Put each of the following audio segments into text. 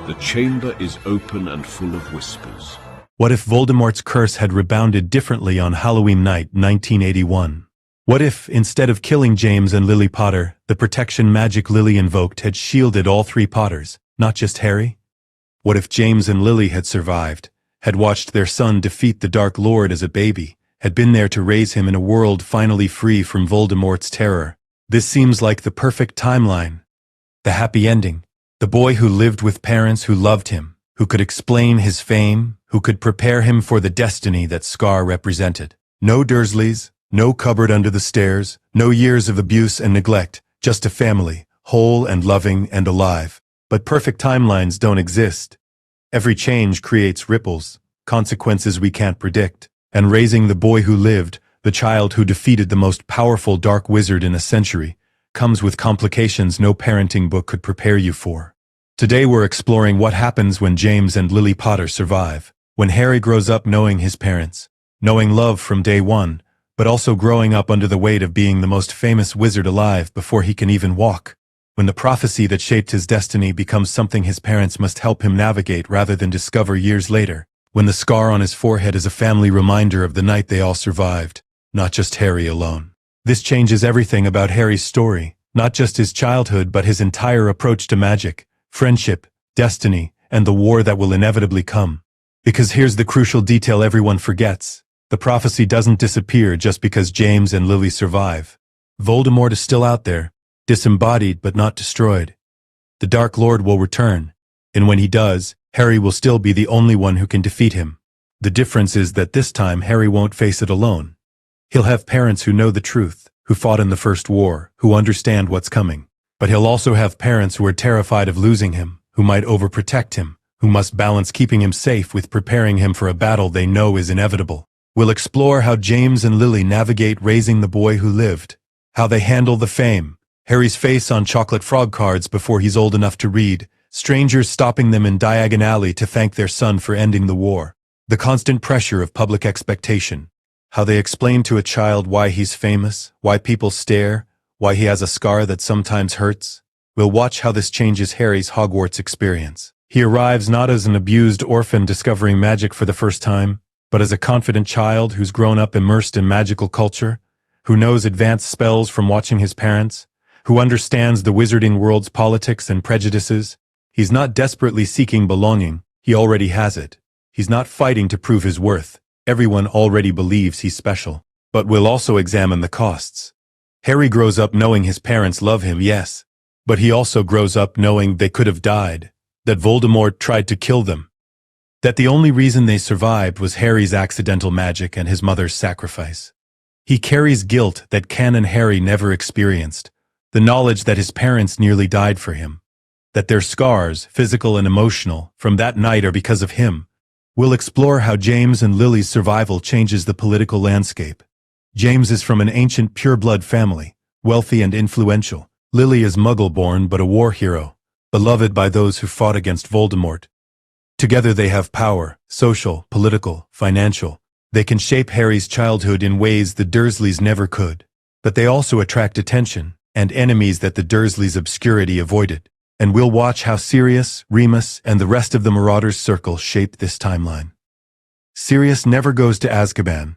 The chamber is open and full of whispers. What if Voldemort's curse had rebounded differently on Halloween night 1981? What if, instead of killing James and Lily Potter, the protection magic Lily invoked had shielded all three Potters, not just Harry? What if James and Lily had survived, had watched their son defeat the Dark Lord as a baby, had been there to raise him in a world finally free from Voldemort's terror? This seems like the perfect timeline. The happy ending. The boy who lived with parents who loved him, who could explain his fame, who could prepare him for the destiny that Scar represented. No Dursleys, no cupboard under the stairs, no years of abuse and neglect, just a family, whole and loving and alive. But perfect timelines don't exist. Every change creates ripples, consequences we can't predict. And raising the boy who lived, the child who defeated the most powerful dark wizard in a century, comes with complications no parenting book could prepare you for. Today we're exploring what happens when James and Lily Potter survive, when Harry grows up knowing his parents, knowing love from day one, but also growing up under the weight of being the most famous wizard alive before he can even walk, when the prophecy that shaped his destiny becomes something his parents must help him navigate rather than discover years later, when the scar on his forehead is a family reminder of the night they all survived, not just Harry alone. This changes everything about Harry's story, not just his childhood but his entire approach to magic, friendship, destiny, and the war that will inevitably come. Because here's the crucial detail everyone forgets. The prophecy doesn't disappear just because James and Lily survive. Voldemort is still out there, disembodied but not destroyed. The Dark Lord will return, and when he does, Harry will still be the only one who can defeat him. The difference is that this time Harry won't face it alone. He'll have parents who know the truth, who fought in the First War, who understand what's coming. But he'll also have parents who are terrified of losing him, who might overprotect him, who must balance keeping him safe with preparing him for a battle they know is inevitable. We'll explore how James and Lily navigate raising the boy who lived, how they handle the fame, Harry's face on chocolate frog cards before he's old enough to read, strangers stopping them in Diagon Alley to thank their son for ending the war, the constant pressure of public expectation, how they explain to a child why he's famous, why people stare, why he has a scar that sometimes hurts. We'll watch how this changes Harry's Hogwarts experience. He arrives not as an abused orphan discovering magic for the first time, but as a confident child who's grown up immersed in magical culture, who knows advanced spells from watching his parents, who understands the wizarding world's politics and prejudices. He's not desperately seeking belonging, he already has it. He's not fighting to prove his worth, everyone already believes he's special. But we'll also examine the costs. Harry grows up knowing his parents love him, yes, but he also grows up knowing they could have died, that Voldemort tried to kill them, that the only reason they survived was Harry's accidental magic and his mother's sacrifice. He carries guilt that Canon Harry never experienced, the knowledge that his parents nearly died for him, that their scars, physical and emotional, from that night are because of him. We'll explore how James and Lily's survival changes the political landscape. James is from an ancient pure-blood family, wealthy and influential. Lily is Muggle-born but a war hero, beloved by those who fought against Voldemort. Together they have power, social, political, financial. They can shape Harry's childhood in ways the Dursleys never could. But they also attract attention, and enemies that the Dursleys' obscurity avoided. And we'll watch how Sirius, Remus, and the rest of the Marauders' Circle shape this timeline. Sirius never goes to Azkaban.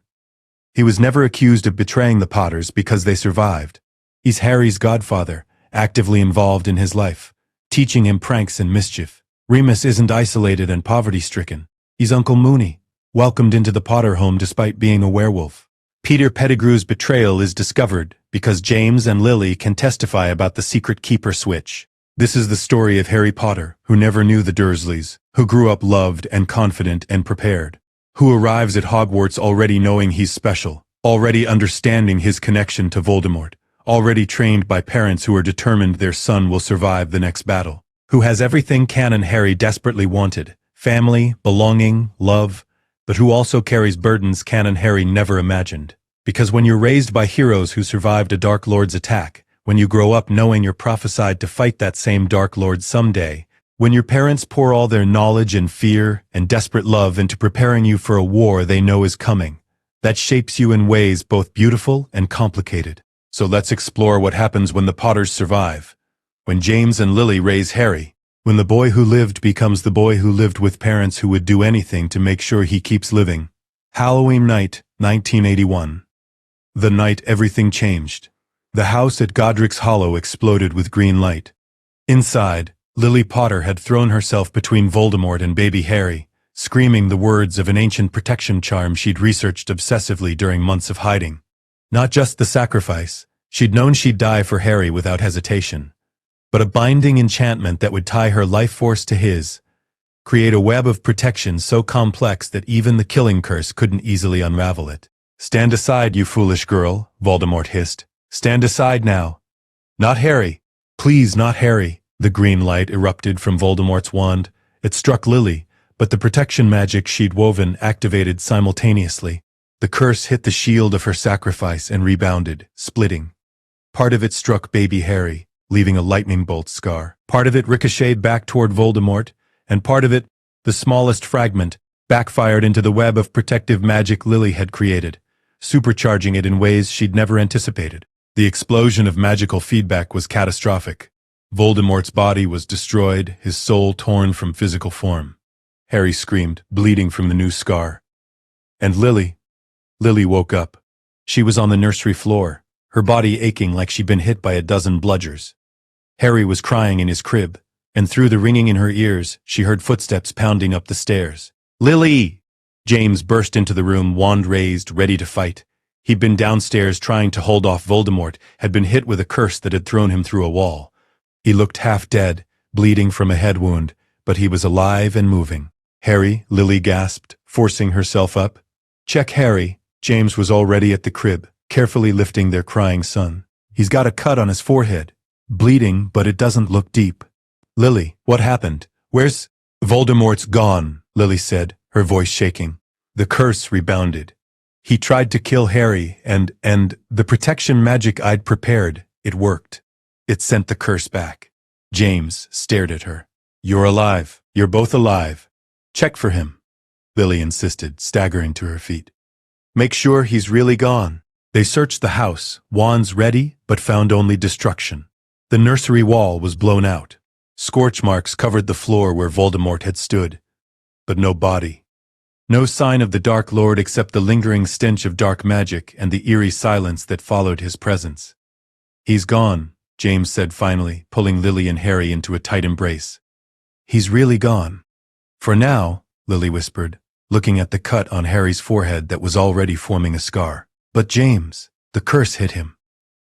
He was never accused of betraying the Potters because they survived. He's Harry's godfather, actively involved in his life, teaching him pranks and mischief. Remus isn't isolated and poverty-stricken. He's Uncle Moony, welcomed into the Potter home despite being a werewolf. Peter Pettigrew's betrayal is discovered because James and Lily can testify about the secret keeper switch. This is the story of Harry Potter, who never knew the Dursleys, who grew up loved and confident and prepared, who arrives at Hogwarts already knowing he's special, already understanding his connection to Voldemort, already trained by parents who are determined their son will survive the next battle, who has everything Canon Harry desperately wanted, family, belonging, love, but who also carries burdens Canon Harry never imagined. Because when you're raised by heroes who survived a Dark Lord's attack, when you grow up knowing you're prophesied to fight that same Dark Lord someday, when your parents pour all their knowledge and fear and desperate love into preparing you for a war they know is coming, that shapes you in ways both beautiful and complicated. So let's explore what happens when the Potters survive, when James and Lily raise Harry, When the boy who lived becomes the boy who lived with parents who would do anything to make sure he keeps living. Halloween night, 1981. The night everything changed. The house at Godric's Hollow exploded with green light. Inside, Lily Potter had thrown herself between Voldemort and baby Harry, screaming the words of an ancient protection charm she'd researched obsessively during months of hiding. Not just the sacrifice, she'd known she'd die for Harry without hesitation, but a binding enchantment that would tie her life force to his, create a web of protection so complex that even the killing curse couldn't easily unravel it. "Stand aside, you foolish girl," Voldemort hissed. "Stand aside now." "Not Harry. Please, not Harry." The green light erupted from Voldemort's wand. It struck Lily, but the protection magic she'd woven activated simultaneously. The curse hit the shield of her sacrifice and rebounded, splitting. Part of it struck baby Harry, leaving a lightning bolt scar. Part of it ricocheted back toward Voldemort, and part of it, the smallest fragment, backfired into the web of protective magic Lily had created, supercharging it in ways she'd never anticipated. The explosion of magical feedback was catastrophic. Voldemort's body was destroyed, his soul torn from physical form. Harry screamed, bleeding from the new scar. And Lily woke up. She was on the nursery floor, her body aching like she'd been hit by a dozen bludgers. Harry was crying in his crib, and through the ringing in her ears, she heard footsteps pounding up the stairs. "Lily!" James burst into the room, wand raised, ready to fight. He'd been downstairs trying to hold off Voldemort, had been hit with a curse that had thrown him through a wall. He looked half dead, bleeding from a head wound, but he was alive and moving. "Harry," Lily gasped, forcing herself up. "Check Harry." James was already at the crib, carefully lifting their crying son. "He's got a cut on his forehead. Bleeding, but it doesn't look deep." "Lily, what happened? Where's—" "Voldemort's gone," Lily said, her voice shaking. The curse rebounded. "He tried to kill Harry, and the protection magic I'd prepared, it worked. It sent the curse back." James stared at her. "You're alive. You're both alive. Check for him," Lily insisted, staggering to her feet. "Make sure he's really gone." They searched the house, wands ready, but found only destruction. The nursery wall was blown out. Scorch marks covered the floor where Voldemort had stood, but no body. No sign of the Dark Lord except the lingering stench of dark magic and the eerie silence that followed his presence. "He's gone," James said finally, pulling Lily and Harry into a tight embrace. "He's really gone." "For now," Lily whispered, looking at the cut on Harry's forehead that was already forming a scar. "But James, the curse hit him.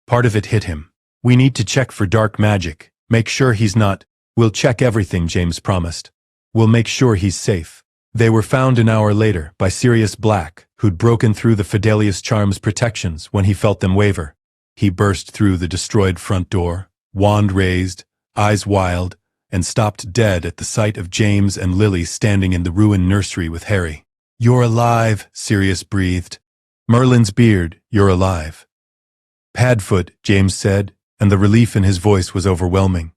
Part of it hit him. We need to check for dark magic. Make sure he's not—" "We'll check everything," James promised. "We'll make sure he's safe." They were found an hour later by Sirius Black, who'd broken through the Fidelius charm's protections when he felt them waver. He burst through the destroyed front door, wand raised, eyes wild, and stopped dead at the sight of James and Lily standing in the ruined nursery with Harry. "You're alive," Sirius breathed. "Merlin's beard, you're alive." "Padfoot," James said, and the relief in his voice was overwhelming.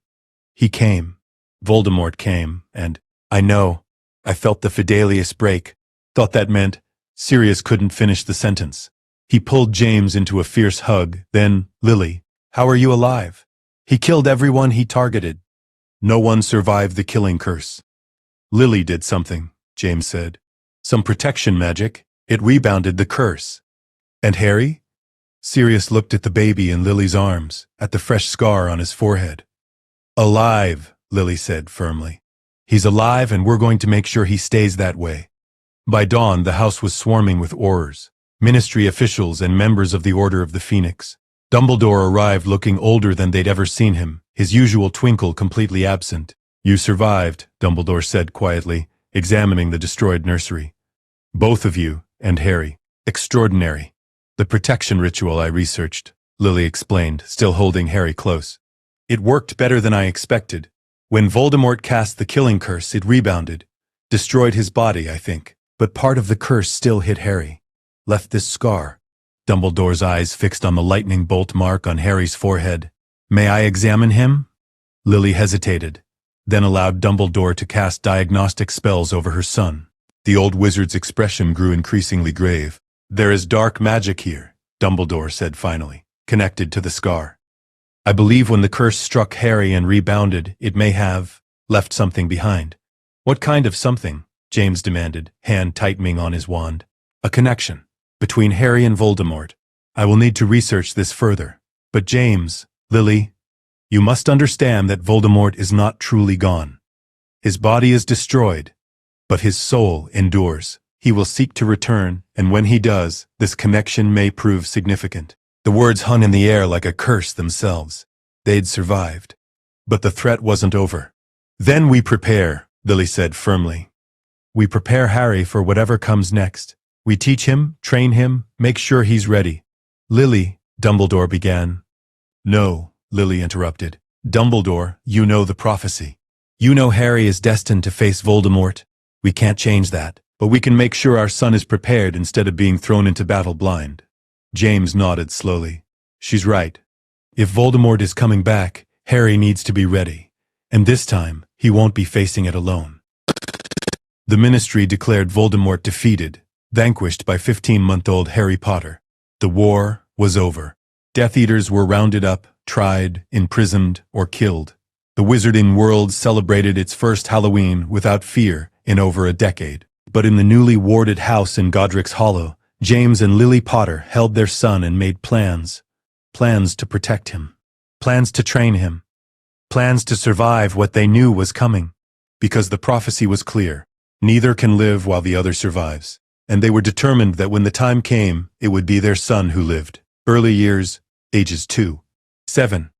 "He came. Voldemort came, and I know. I felt the Fidelius break. Thought that meant—" Sirius couldn't finish the sentence. He pulled James into a fierce hug, then, "Lily, how are you alive? He killed everyone he targeted. No one survived the killing curse." "Lily did something," James said. "Some protection magic. It rebounded the curse." "And Harry?" Sirius looked at the baby in Lily's arms, at the fresh scar on his forehead. "Alive," Lily said firmly. "He's alive, and we're going to make sure he stays that way." By dawn, the house was swarming with Aurors, ministry officials and members of the Order of the Phoenix. Dumbledore arrived looking older than they'd ever seen him, his usual twinkle completely absent. "You survived," Dumbledore said quietly, examining the destroyed nursery. "Both of you, and Harry. Extraordinary. The protection ritual I researched," Lily explained, still holding Harry close. "It worked better than I expected. When Voldemort cast the killing curse, it rebounded. Destroyed his body, I think. But part of the curse still hit Harry. Left this scar." Dumbledore's eyes fixed on the lightning bolt mark on Harry's forehead. "May I examine him?" Lily hesitated, then allowed Dumbledore to cast diagnostic spells over her son. The old wizard's expression grew increasingly grave. "There is dark magic here," Dumbledore said finally, "connected to the scar. I believe when the curse struck Harry and rebounded, it may have—" left something behind. What kind of something? James demanded, hand tightening on his wand. A connection between Harry and Voldemort. I will need to research this further. But James, Lily, you must understand that Voldemort is not truly gone. His body is destroyed, but his soul endures. He will seek to return, and when he does, this connection may prove significant. The words hung in the air like a curse themselves. They'd survived. But the threat wasn't over. Then we prepare, Lily said firmly. We prepare Harry for whatever comes next. We teach him, train him, make sure he's ready. Lily, Dumbledore began. No, Lily interrupted. Dumbledore, you know the prophecy. You know Harry is destined to face Voldemort. We can't change that, but we can make sure our son is prepared instead of being thrown into battle blind. James nodded slowly. She's right. If Voldemort is coming back, Harry needs to be ready. And this time, he won't be facing it alone. The Ministry declared Voldemort defeated, vanquished by 15-month-old Harry Potter. The war was over. Death Eaters were rounded up, tried, imprisoned, or killed. The wizarding world celebrated its first Halloween without fear in over a decade. But in the newly warded house in Godric's Hollow, James and Lily Potter held their son and made plans. Plans to protect him. Plans to train him. Plans to survive what they knew was coming. Because the prophecy was clear. Neither can live while the other survives. And they were determined that when the time came, it would be their son who lived. Early years, ages 2, 7.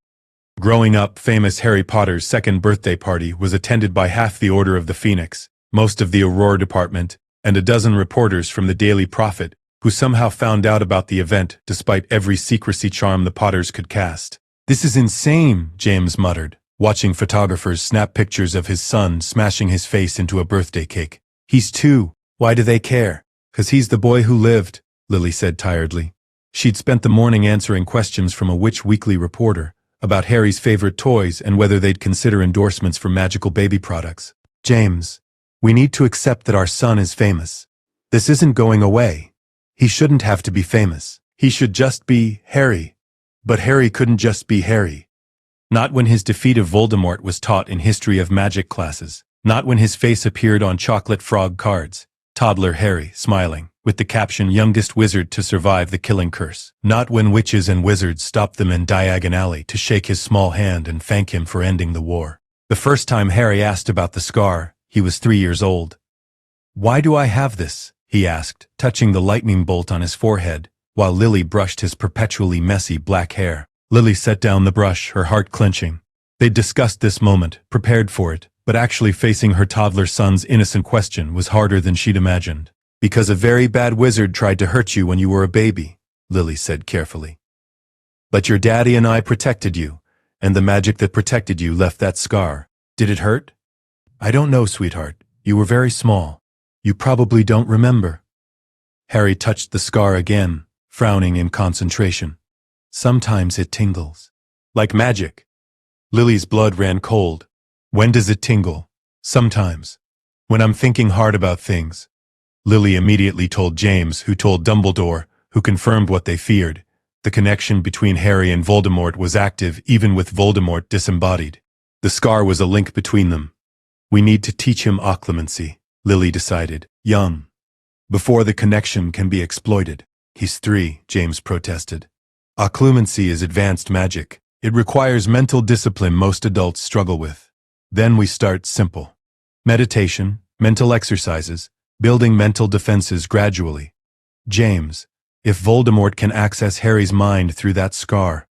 Growing up, famous Harry Potter's second birthday party was attended by half the Order of the Phoenix, most of the Aurora Department, and a dozen reporters from the Daily Prophet, who somehow found out about the event despite every secrecy charm the Potters could cast. This is insane, James muttered, watching photographers snap pictures of his son smashing his face into a birthday cake. He's 2. Why do they care? 'Cause he's the boy who lived, Lily said tiredly. She'd spent the morning answering questions from a Witch Weekly reporter about Harry's favorite toys and whether they'd consider endorsements for magical baby products. James, we need to accept that our son is famous. This isn't going away. He shouldn't have to be famous. He should just be Harry. But Harry couldn't just be Harry. Not when his defeat of Voldemort was taught in history of magic classes. Not when his face appeared on chocolate frog cards. Toddler Harry, smiling, with the caption youngest wizard to survive the killing curse. Not when witches and wizards stopped them in Diagon Alley to shake his small hand and thank him for ending the war. The first time Harry asked about the scar, he was 3 years old. Why do I have this? He asked, touching the lightning bolt on his forehead, while Lily brushed his perpetually messy black hair. Lily set down the brush, her heart clenching. They'd discussed this moment, prepared for it, but actually facing her toddler son's innocent question was harder than she'd imagined. Because a very bad wizard tried to hurt you when you were a baby, Lily said carefully. But your daddy and I protected you, and the magic that protected you left that scar. Did it hurt? I don't know, sweetheart. You were very small. You probably don't remember. Harry touched the scar again, frowning in concentration. Sometimes it tingles. Like magic. Lily's blood ran cold. When does it tingle? Sometimes. When I'm thinking hard about things. Lily immediately told James, who told Dumbledore, who confirmed what they feared. The connection between Harry and Voldemort was active even with Voldemort disembodied. The scar was a link between them. We need to teach him occlumency, Lily decided, young. Before the connection can be exploited. He's 3, James protested. Occlumency is advanced magic. It requires mental discipline most adults struggle with. Then we start simple. Meditation, mental exercises, building mental defenses gradually. James, if Voldemort can access Harry's mind through that scar.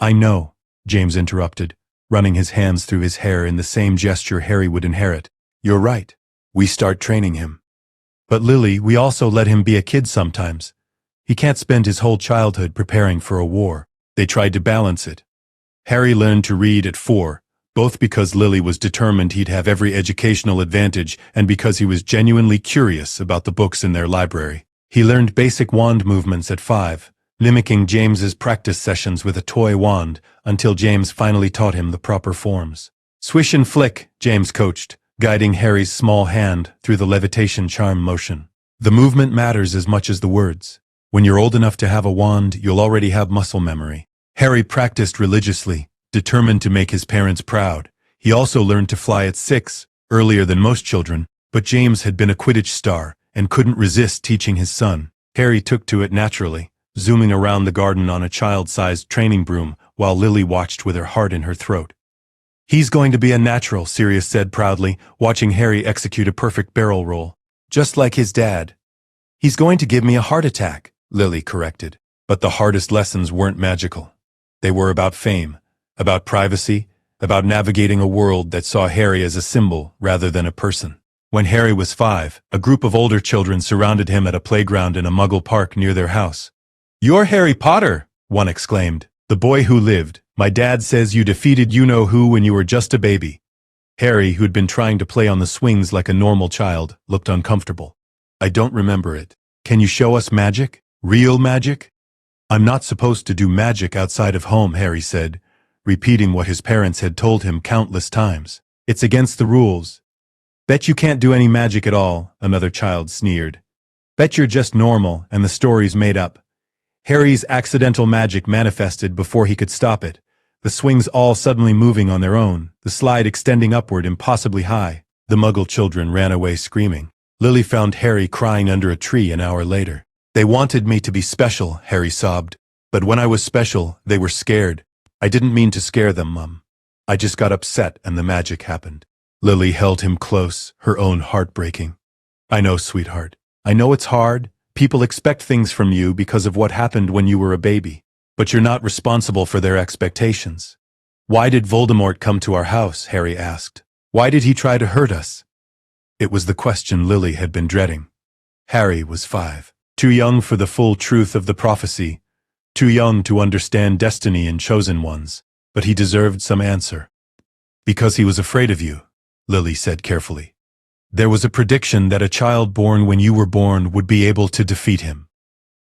I know, James interrupted, running his hands through his hair in the same gesture Harry would inherit. You're right. We start training him. But Lily, we also let him be a kid sometimes. He can't spend his whole childhood preparing for a war. They tried to balance it. Harry learned to read at 4, both because Lily was determined he'd have every educational advantage and because he was genuinely curious about the books in their library. He learned basic wand movements at 5, mimicking James's practice sessions with a toy wand until James finally taught him the proper forms. Swish and flick, James coached, guiding Harry's small hand through the levitation charm motion. The movement matters as much as the words. When you're old enough to have a wand, you'll already have muscle memory. Harry practiced religiously, determined to make his parents proud. He also learned to fly at 6, earlier than most children, but James had been a Quidditch star and couldn't resist teaching his son. Harry took to it naturally, zooming around the garden on a child-sized training broom while Lily watched with her heart in her throat. "He's going to be a natural," Sirius said proudly, watching Harry execute a perfect barrel roll. "Just like his dad." "He's going to give me a heart attack," Lily corrected. But the hardest lessons weren't magical. They were about fame, about privacy, about navigating a world that saw Harry as a symbol rather than a person. When Harry was 5, a group of older children surrounded him at a playground in a Muggle park near their house. "You're Harry Potter!" one exclaimed. "The boy who lived. My dad says you defeated you-know-who when you were just a baby." Harry, who'd been trying to play on the swings like a normal child, looked uncomfortable. "I don't remember it. Can you show us magic? Real magic?" "I'm not supposed to do magic outside of home," Harry said, repeating what his parents had told him countless times. "It's against the rules." "Bet you can't do any magic at all," another child sneered. "Bet you're just normal and the story's made up." Harry's accidental magic manifested before he could stop it, the swings all suddenly moving on their own, the slide extending upward impossibly high. The Muggle children ran away screaming. Lily found Harry crying under a tree an hour later. "They wanted me to be special," Harry sobbed. "But when I was special, they were scared. I didn't mean to scare them, Mum. I just got upset and the magic happened." Lily held him close, her own heart breaking. "I know, sweetheart. I know it's hard. People expect things from you because of what happened when you were a baby. But you're not responsible for their expectations." "Why did Voldemort come to our house?" Harry asked. "Why did he try to hurt us?" It was the question Lily had been dreading. Harry was 5. Too young for the full truth of the prophecy. Too young to understand destiny and chosen ones. But he deserved some answer. "Because he was afraid of you," Lily said carefully. "There was a prediction that a child born when you were born would be able to defeat him.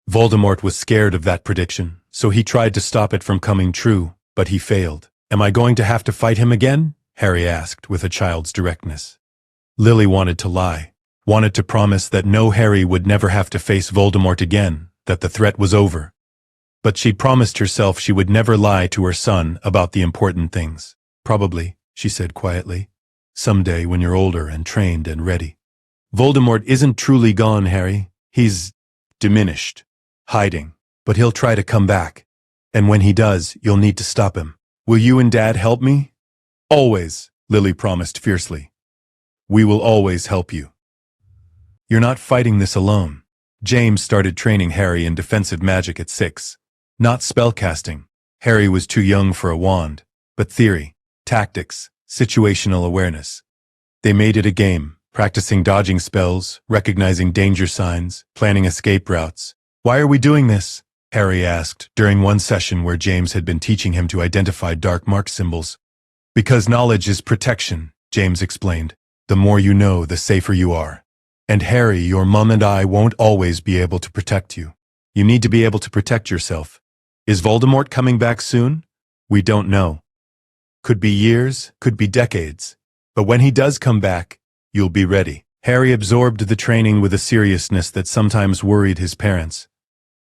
Voldemort was scared of that prediction, so he tried to stop it from coming true, but he failed." "Am I going to have to fight him again?" Harry asked with a child's directness. Lily wanted to lie, wanted to promise that no Harry would never have to face Voldemort again, that the threat was over. But she'd promised herself she would never lie to her son about the important things. "Probably," she said quietly. "Someday when you're older and trained and ready." "Voldemort isn't truly gone, Harry. He's diminished, hiding. But he'll try to come back. And when he does, you'll need to stop him. Will you and Dad help me?" "Always," Lily promised fiercely. "We will always help you." "You're not fighting this alone." James started training Harry in defensive magic at 6. Not spellcasting. Harry was too young for a wand. But theory, tactics, situational awareness. They made it a game, practicing dodging spells, recognizing danger signs, planning escape routes. "Why are we doing this?" Harry asked during one session where James had been teaching him to identify dark mark symbols. "Because knowledge is protection," James explained. "The more you know, the safer you are. And Harry, your mum and I won't always be able to protect you. You need to be able to protect yourself. Is Voldemort coming back soon? We don't know. Could be years, could be decades. But when he does come back, you'll be ready." Harry absorbed the training with a seriousness that sometimes worried his parents.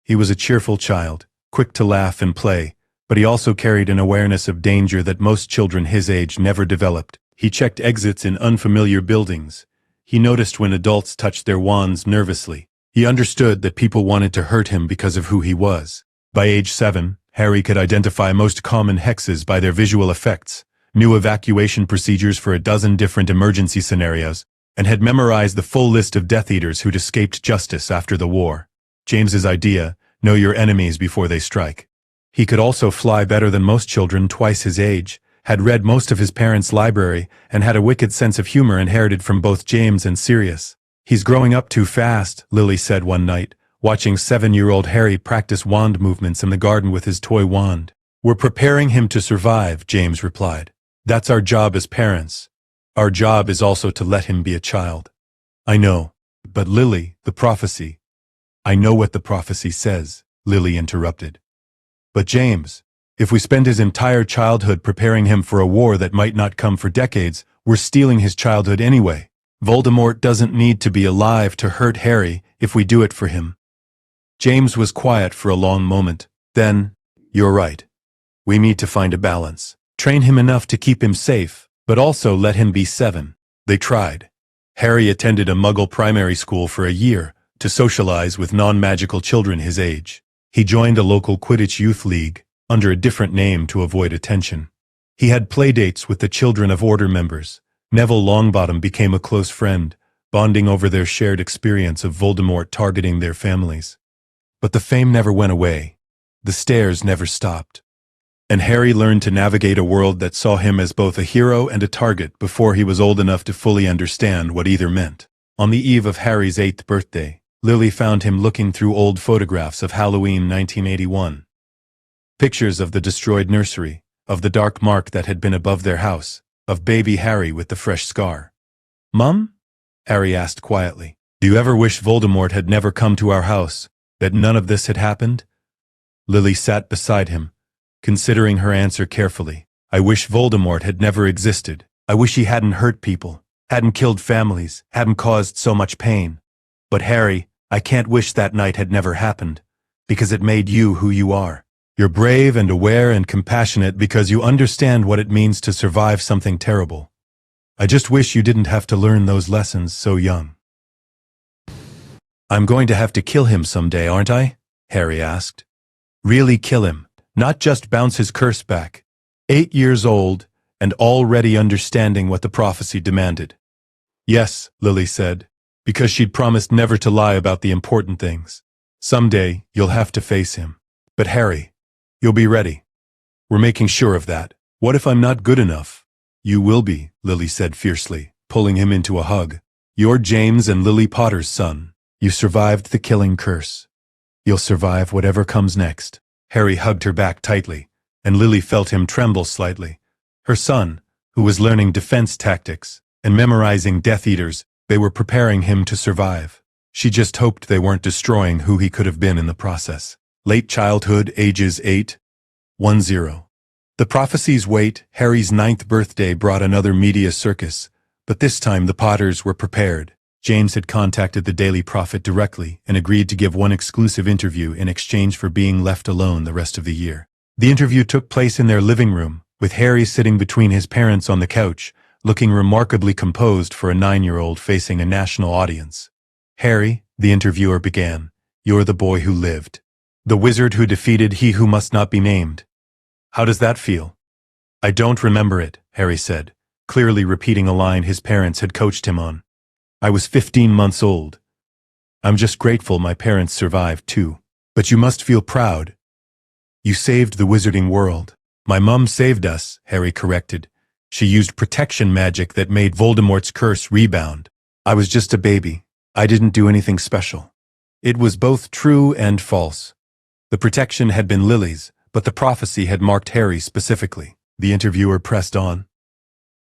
He was a cheerful child, quick to laugh and play, but he also carried an awareness of danger that most children his age never developed. He checked exits in unfamiliar buildings. He noticed when adults touched their wands nervously. He understood that people wanted to hurt him because of who he was. By age 7, Harry could identify most common hexes by their visual effects, knew evacuation procedures for a dozen different emergency scenarios, and had memorized the full list of Death Eaters who'd escaped justice after the war. James's idea, know your enemies before they strike. He could also fly better than most children twice his age, had read most of his parents' library, and had a wicked sense of humor inherited from both James and Sirius. "He's growing up too fast," Lily said one night, watching 7-year-old Harry practice wand movements in the garden with his toy wand. "We're preparing him to survive," James replied. "That's our job as parents. Our job is also to let him be a child." "I know. But Lily, the prophecy." "I know what the prophecy says," Lily interrupted. "But James, if we spend his entire childhood preparing him for a war that might not come for decades, we're stealing his childhood anyway. Voldemort doesn't need to be alive to hurt Harry if we do it for him." James was quiet for a long moment. Then, "You're right. We need to find a balance. Train him enough to keep him safe, but also let him be 7. They tried. Harry attended a Muggle primary school for a year to socialize with non-magical children his age. He joined a local Quidditch youth league under a different name to avoid attention. He had playdates with the Children of Order members. Neville Longbottom became a close friend, bonding over their shared experience of Voldemort targeting their families. But the fame never went away. The stares never stopped. And Harry learned to navigate a world that saw him as both a hero and a target before he was old enough to fully understand what either meant. On the eve of Harry's 8th birthday, Lily found him looking through old photographs of Halloween 1981. Pictures of the destroyed nursery, of the dark mark that had been above their house, of baby Harry with the fresh scar. "Mum?" Harry asked quietly. "Do you ever wish Voldemort had never come to our house, that none of this had happened?" Lily sat beside him, considering her answer carefully. "I wish Voldemort had never existed. I wish he hadn't hurt people, hadn't killed families, hadn't caused so much pain. But Harry, I can't wish that night had never happened, because it made you who you are. You're brave and aware and compassionate because you understand what it means to survive something terrible. I just wish you didn't have to learn those lessons so young." "I'm going to have to kill him someday, aren't I?" Harry asked. "Really kill him, not just bounce his curse back. 8 years old and already understanding what the prophecy demanded." "Yes," Lily said, because she'd promised never to lie about the important things. "Someday, you'll have to face him. But Harry, you'll be ready. We're making sure of that. What if I'm not good enough?" "You will be," Lily said fiercely, pulling him into a hug. "You're James and Lily Potter's son. You survived the killing curse. You'll survive whatever comes next." Harry hugged her back tightly, and Lily felt him tremble slightly. Her son, who was learning defense tactics and memorizing Death Eaters, they were preparing him to survive. She just hoped they weren't destroying who he could have been in the process. Late childhood, ages 8, 10. The prophecy's weight, Harry's 9th birthday brought another media circus, but this time the Potters were prepared. James had contacted the Daily Prophet directly and agreed to give one exclusive interview in exchange for being left alone the rest of the year. The interview took place in their living room, with Harry sitting between his parents on the couch, looking remarkably composed for a 9-year-old facing a national audience. "Harry," the interviewer began, "you're the boy who lived. The wizard who defeated he who must not be named. How does that feel?" "I don't remember it," Harry said, clearly repeating a line his parents had coached him on. "I was 15 months old. I'm just grateful my parents survived too. But you must feel proud. You saved the wizarding world." "My mum saved us," Harry corrected. "She used protection magic that made Voldemort's curse rebound. I was just a baby. I didn't do anything special." It was both true and false. The protection had been Lily's, but the prophecy had marked Harry specifically. The interviewer pressed on.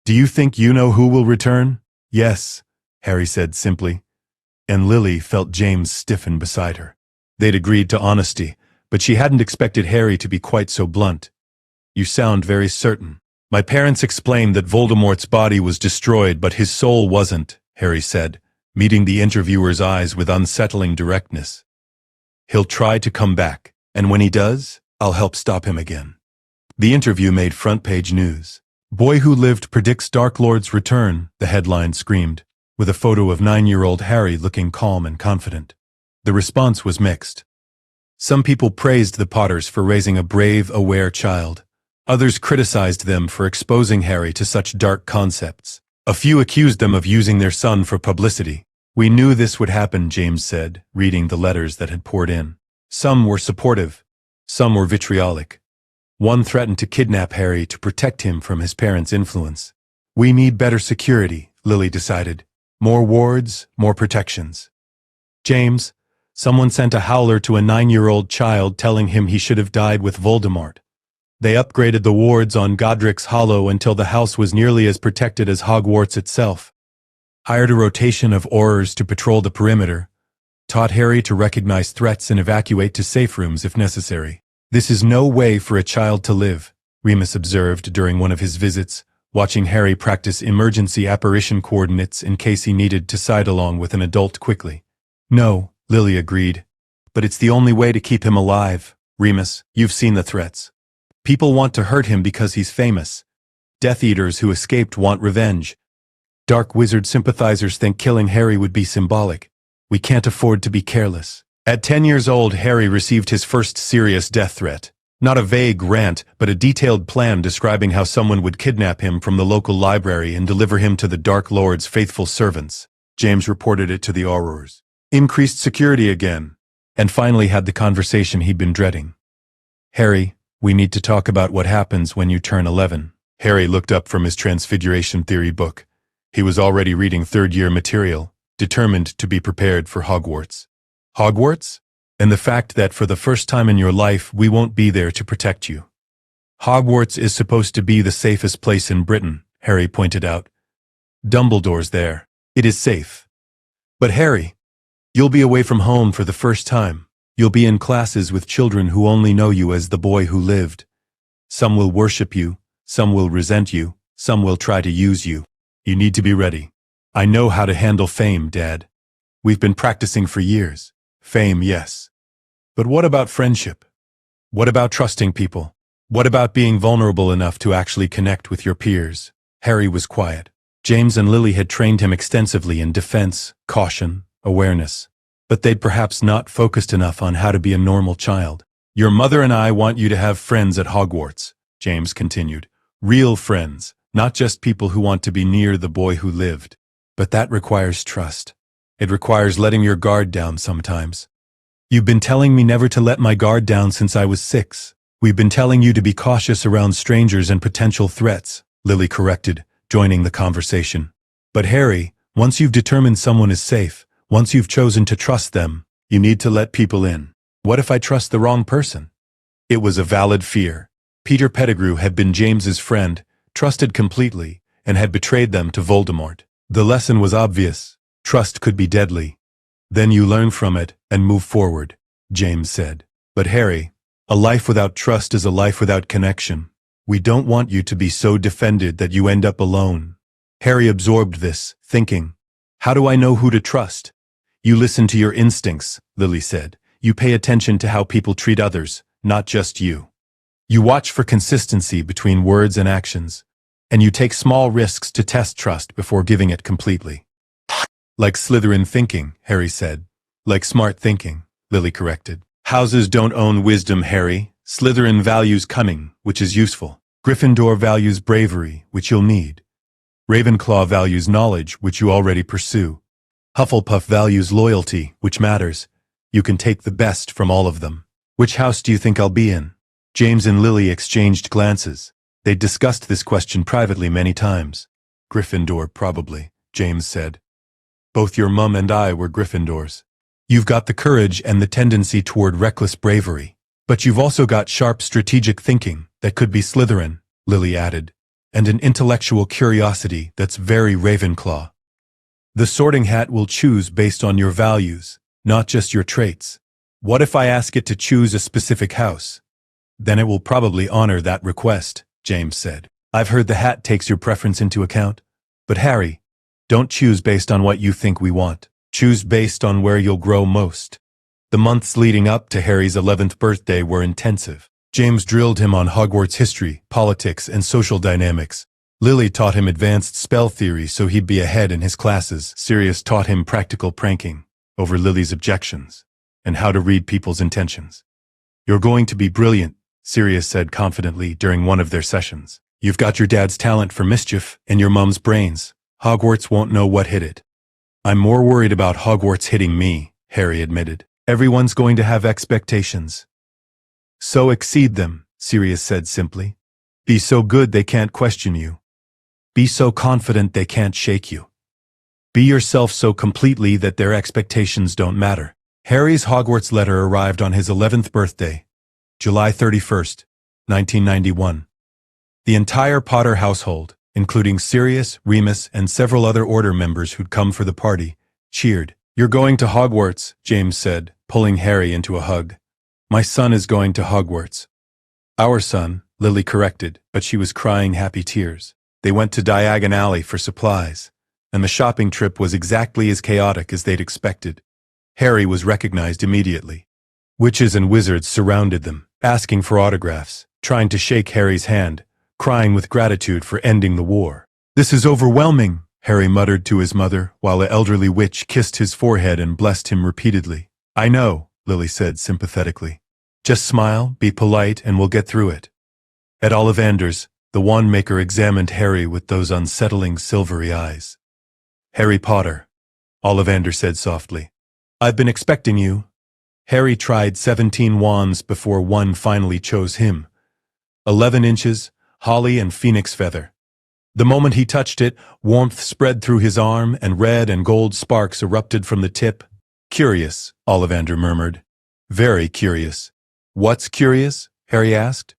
"Do you think you know who will return?" "Yes," Harry said simply, and Lily felt James stiffen beside her. They'd agreed to honesty, but she hadn't expected Harry to be quite so blunt. "You sound very certain." "My parents explained that Voldemort's body was destroyed, but his soul wasn't," Harry said, meeting the interviewer's eyes with unsettling directness. "He'll try to come back, and when he does, I'll help stop him again." The interview made front-page news. "Boy Who Lived Predicts Dark Lord's Return," the headline screamed, with a photo of 9-year-old Harry looking calm and confident. The response was mixed. Some people praised the Potters for raising a brave, aware child. Others criticized them for exposing Harry to such dark concepts. A few accused them of using their son for publicity. "We knew this would happen," James said, reading the letters that had poured in. Some were supportive. Some were vitriolic. One threatened to kidnap Harry to protect him from his parents' influence. "We need better security," Lily decided. "More wards, more protections." "James, someone sent a howler to a 9-year-old child telling him he should have died with Voldemort. They upgraded the wards on Godric's Hollow until the house was nearly as protected as Hogwarts itself. Hired a rotation of Aurors to patrol the perimeter. Taught Harry to recognize threats and evacuate to safe rooms if necessary. This is no way for a child to live," Remus observed during one of his visits, watching Harry practice emergency apparition coordinates in case he needed to side along with an adult quickly. "No," Lily agreed. "But it's the only way to keep him alive. Remus, you've seen the threats. People want to hurt him because he's famous. Death Eaters who escaped want revenge. Dark Wizard sympathizers think killing Harry would be symbolic. We can't afford to be careless. At 10 years old, Harry received his first serious death threat. Not a vague rant, but a detailed plan describing how someone would kidnap him from the local library and deliver him to the Dark Lord's faithful servants. James reported it to the Aurors. Increased security again. And finally had the conversation he'd been dreading. Harry, we need to talk about what happens when you turn 11. Harry looked up from his Transfiguration Theory book. He was already reading third-year material, determined to be prepared for Hogwarts. Hogwarts? And the fact that for the first time in your life we won't be there to protect you. Hogwarts is supposed to be the safest place in Britain, Harry pointed out. Dumbledore's there. It is safe. But Harry, you'll be away from home for the first time. You'll be in classes with children who only know you as the boy who lived. Some will worship you, some will resent you, some will try to use you. You need to be ready. I know how to handle fame, Dad. We've been practicing for years. Fame, yes. But what about friendship? What about trusting people? What about being vulnerable enough to actually connect with your peers? Harry was quiet. James and Lily had trained him extensively in defense, caution, awareness. But they'd perhaps not focused enough on how to be a normal child. Your mother and I want you to have friends at Hogwarts, James continued. Real friends, not just people who want to be near the boy who lived. But that requires trust. It requires letting your guard down sometimes. You've been telling me never to let my guard down since I was 6. We've been telling you to be cautious around strangers and potential threats, Lily corrected, joining the conversation. But Harry, once you've determined someone is safe, once you've chosen to trust them, you need to let people in. What if I trust the wrong person? It was a valid fear. Peter Pettigrew had been James's friend, trusted completely, and had betrayed them to Voldemort. The lesson was obvious. Trust could be deadly. Then you learn from it and move forward, James said. But Harry, a life without trust is a life without connection. We don't want you to be so defended that you end up alone. Harry absorbed this, thinking, how do I know who to trust? You listen to your instincts, Lily said. You pay attention to how people treat others, not just you. You watch for consistency between words and actions, and you take small risks to test trust before giving it completely. Like Slytherin thinking, Harry said. Like smart thinking, Lily corrected. Houses don't own wisdom, Harry. Slytherin values cunning, which is useful. Gryffindor values bravery, which you'll need. Ravenclaw values knowledge, which you already pursue. Hufflepuff values loyalty, which matters. You can take the best from all of them. Which house do you think I'll be in? James and Lily exchanged glances. They'd discussed this question privately many times. Gryffindor, probably, James said. Both your mum and I were Gryffindors. You've got the courage and the tendency toward reckless bravery. But you've also got sharp strategic thinking that could be Slytherin, Lily added, and an intellectual curiosity that's very Ravenclaw. The Sorting Hat will choose based on your values, not just your traits. What if I ask it to choose a specific house? Then it will probably honor that request, James said. I've heard the hat takes your preference into account. But Harry, don't choose based on what you think we want. Choose based on where you'll grow most. The months leading up to Harry's 11th birthday were intensive. James drilled him on Hogwarts history, politics, and social dynamics. Lily taught him advanced spell theory so he'd be ahead in his classes. Sirius taught him practical pranking, over Lily's objections, and how to read people's intentions. You're going to be brilliant, Sirius said confidently during one of their sessions. You've got your dad's talent for mischief and your mum's brains. Hogwarts won't know what hit it. I'm more worried about Hogwarts hitting me, Harry admitted. Everyone's going to have expectations. So exceed them, Sirius said simply. Be so good they can't question you. Be so confident they can't shake you. Be yourself so completely that their expectations don't matter. Harry's Hogwarts letter arrived on his 11th birthday, July 31st, 1991. The entire Potter household, including Sirius, Remus, and several other Order members who'd come for the party, cheered. You're going to Hogwarts, James said, pulling Harry into a hug. My son is going to Hogwarts. Our son, Lily corrected, but she was crying happy tears. They went to Diagon Alley for supplies, and the shopping trip was exactly as chaotic as they'd expected. Harry was recognized immediately. Witches and wizards surrounded them, asking for autographs, trying to shake Harry's hand. crying with gratitude for ending the war. "This is overwhelming," Harry muttered to his mother, while the elderly witch kissed his forehead and blessed him repeatedly. "I know," Lily said sympathetically. "Just smile, be polite, and we'll get through it." At Ollivander's, the wand maker examined Harry with those unsettling silvery eyes. "Harry Potter," Ollivander said softly. "I've been expecting you." Harry tried 17 wands before one finally chose him. 11 inches, holly and phoenix feather. The moment he touched it, warmth spread through his arm, and red and gold sparks erupted from the tip. "Curious," Ollivander murmured. "Very curious." "What's curious?" Harry asked.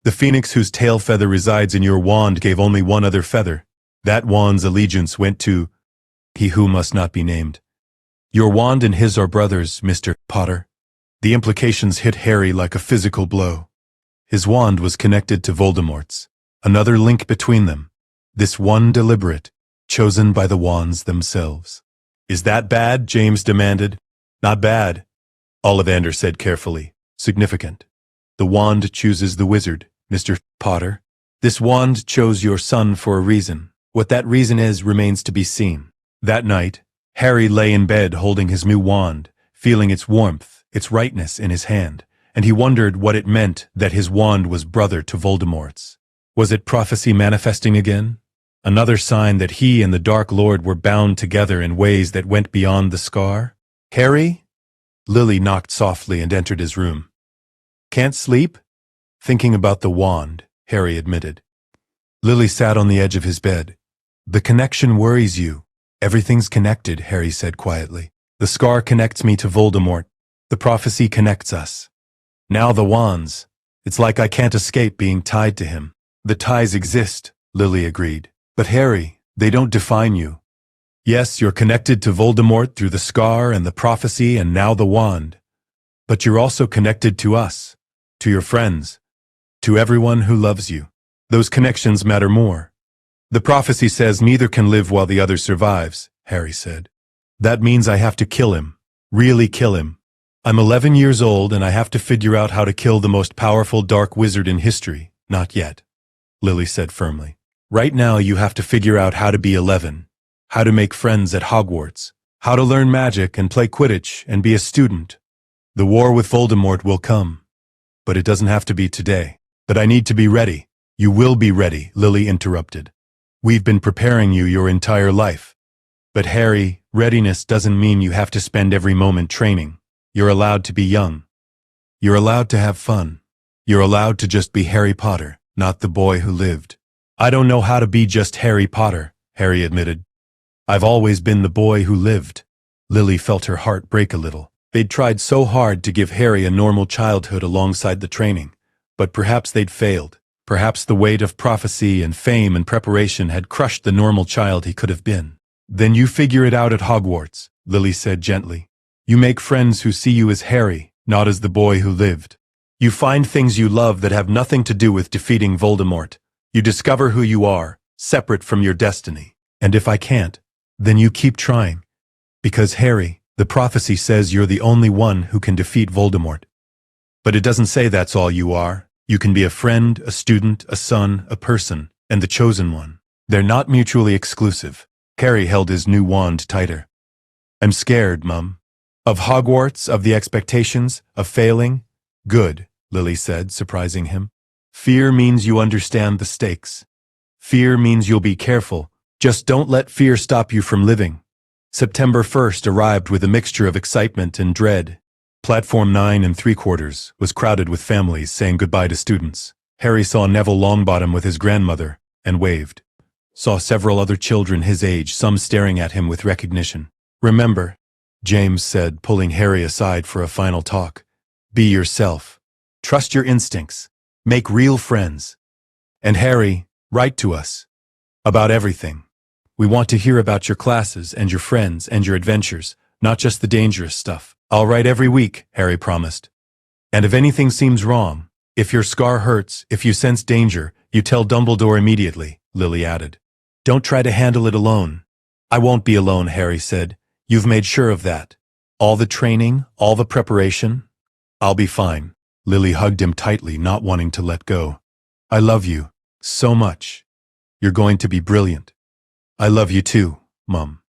"The phoenix whose tail feather resides in your wand gave only one other feather. That wand's allegiance went to he who must not be named. Your wand and his are brothers, Mr. Potter." The implications hit Harry like a physical blow. His wand was connected to Voldemort's, another link between them. This one deliberate, chosen by the wands themselves. "Is that bad?" James demanded. "Not bad," Ollivander said carefully. "Significant. The wand chooses the wizard, Mr. Potter. This wand chose your son for a reason. What that reason is remains to be seen." That night, Harry lay in bed holding his new wand, feeling its warmth, its rightness in his hand, and he wondered what it meant that his wand was brother to Voldemort's. Was it prophecy manifesting again? Another sign that he and the Dark Lord were bound together in ways that went beyond the scar? "Harry?" Lily knocked softly and entered his room. "Can't sleep?" "Thinking about the wand," Harry admitted. Lily sat on the edge of his bed. "The connection worries you." "Everything's connected," Harry said quietly. "The scar connects me to Voldemort. The prophecy connects us. Now the wands. It's like I can't escape being tied to him." "The ties exist," Lily agreed. "But Harry, they don't define you. Yes, you're connected to Voldemort through the scar and the prophecy and now the wand. But you're also connected to us, to your friends, to everyone who loves you. Those connections matter more." "The prophecy says neither can live while the other survives," Harry said. "That means I have to kill him. Really kill him. I'm 11 years old and I have to figure out how to kill the most powerful dark wizard in history. Not yet," Lily said firmly. "Right now you have to figure out how to be 11, how to make friends at Hogwarts, how to learn magic and play Quidditch and be a student. The war with Voldemort will come, but it doesn't have to be today. But I need to be ready." "You will be ready," Lily interrupted. "We've been preparing you your entire life." "But Harry, readiness doesn't mean you have to spend every moment training. You're allowed to be young. You're allowed to have fun. You're allowed to just be Harry Potter, not the boy who lived." "I don't know how to be just Harry Potter," Harry admitted. "I've always been the boy who lived." Lily felt her heart break a little. They'd tried so hard to give Harry a normal childhood alongside the training, but perhaps they'd failed. Perhaps the weight of prophecy and fame and preparation had crushed the normal child he could have been. "Then you figure it out at Hogwarts," Lily said gently. "You make friends who see you as Harry, not as the boy who lived. You find things you love that have nothing to do with defeating Voldemort. You discover who you are, separate from your destiny. And if I can't, then you keep trying. Because Harry, the prophecy says you're the only one who can defeat Voldemort. But it doesn't say that's all you are. You can be a friend, a student, a son, a person, and the chosen one. They're not mutually exclusive." Harry held his new wand tighter. "I'm scared, Mum. Of Hogwarts, of the expectations, of failing." "Good," Lily said, surprising him. "Fear means you understand the stakes. Fear means you'll be careful. Just don't let fear stop you from living." September 1st arrived with a mixture of excitement and dread. Platform 9 3/4 was crowded with families saying goodbye to students. Harry saw Neville Longbottom with his grandmother and waved. Saw several other children his age, some staring at him with recognition. "Remember," James said, pulling Harry aside for a final talk. "Be yourself. Trust your instincts. Make real friends. And Harry, write to us. About everything. We want to hear about your classes and your friends and your adventures, not just the dangerous stuff." "I'll write every week," Harry promised. "And if anything seems wrong, if your scar hurts, if you sense danger, you tell Dumbledore immediately," Lily added. "Don't try to handle it alone." "I won't be alone," Harry said. "You've made sure of that. All the training, all the preparation. I'll be fine." Lily hugged him tightly, not wanting to let go. "I love you," so much. You're going to be brilliant. I love you too, Mum.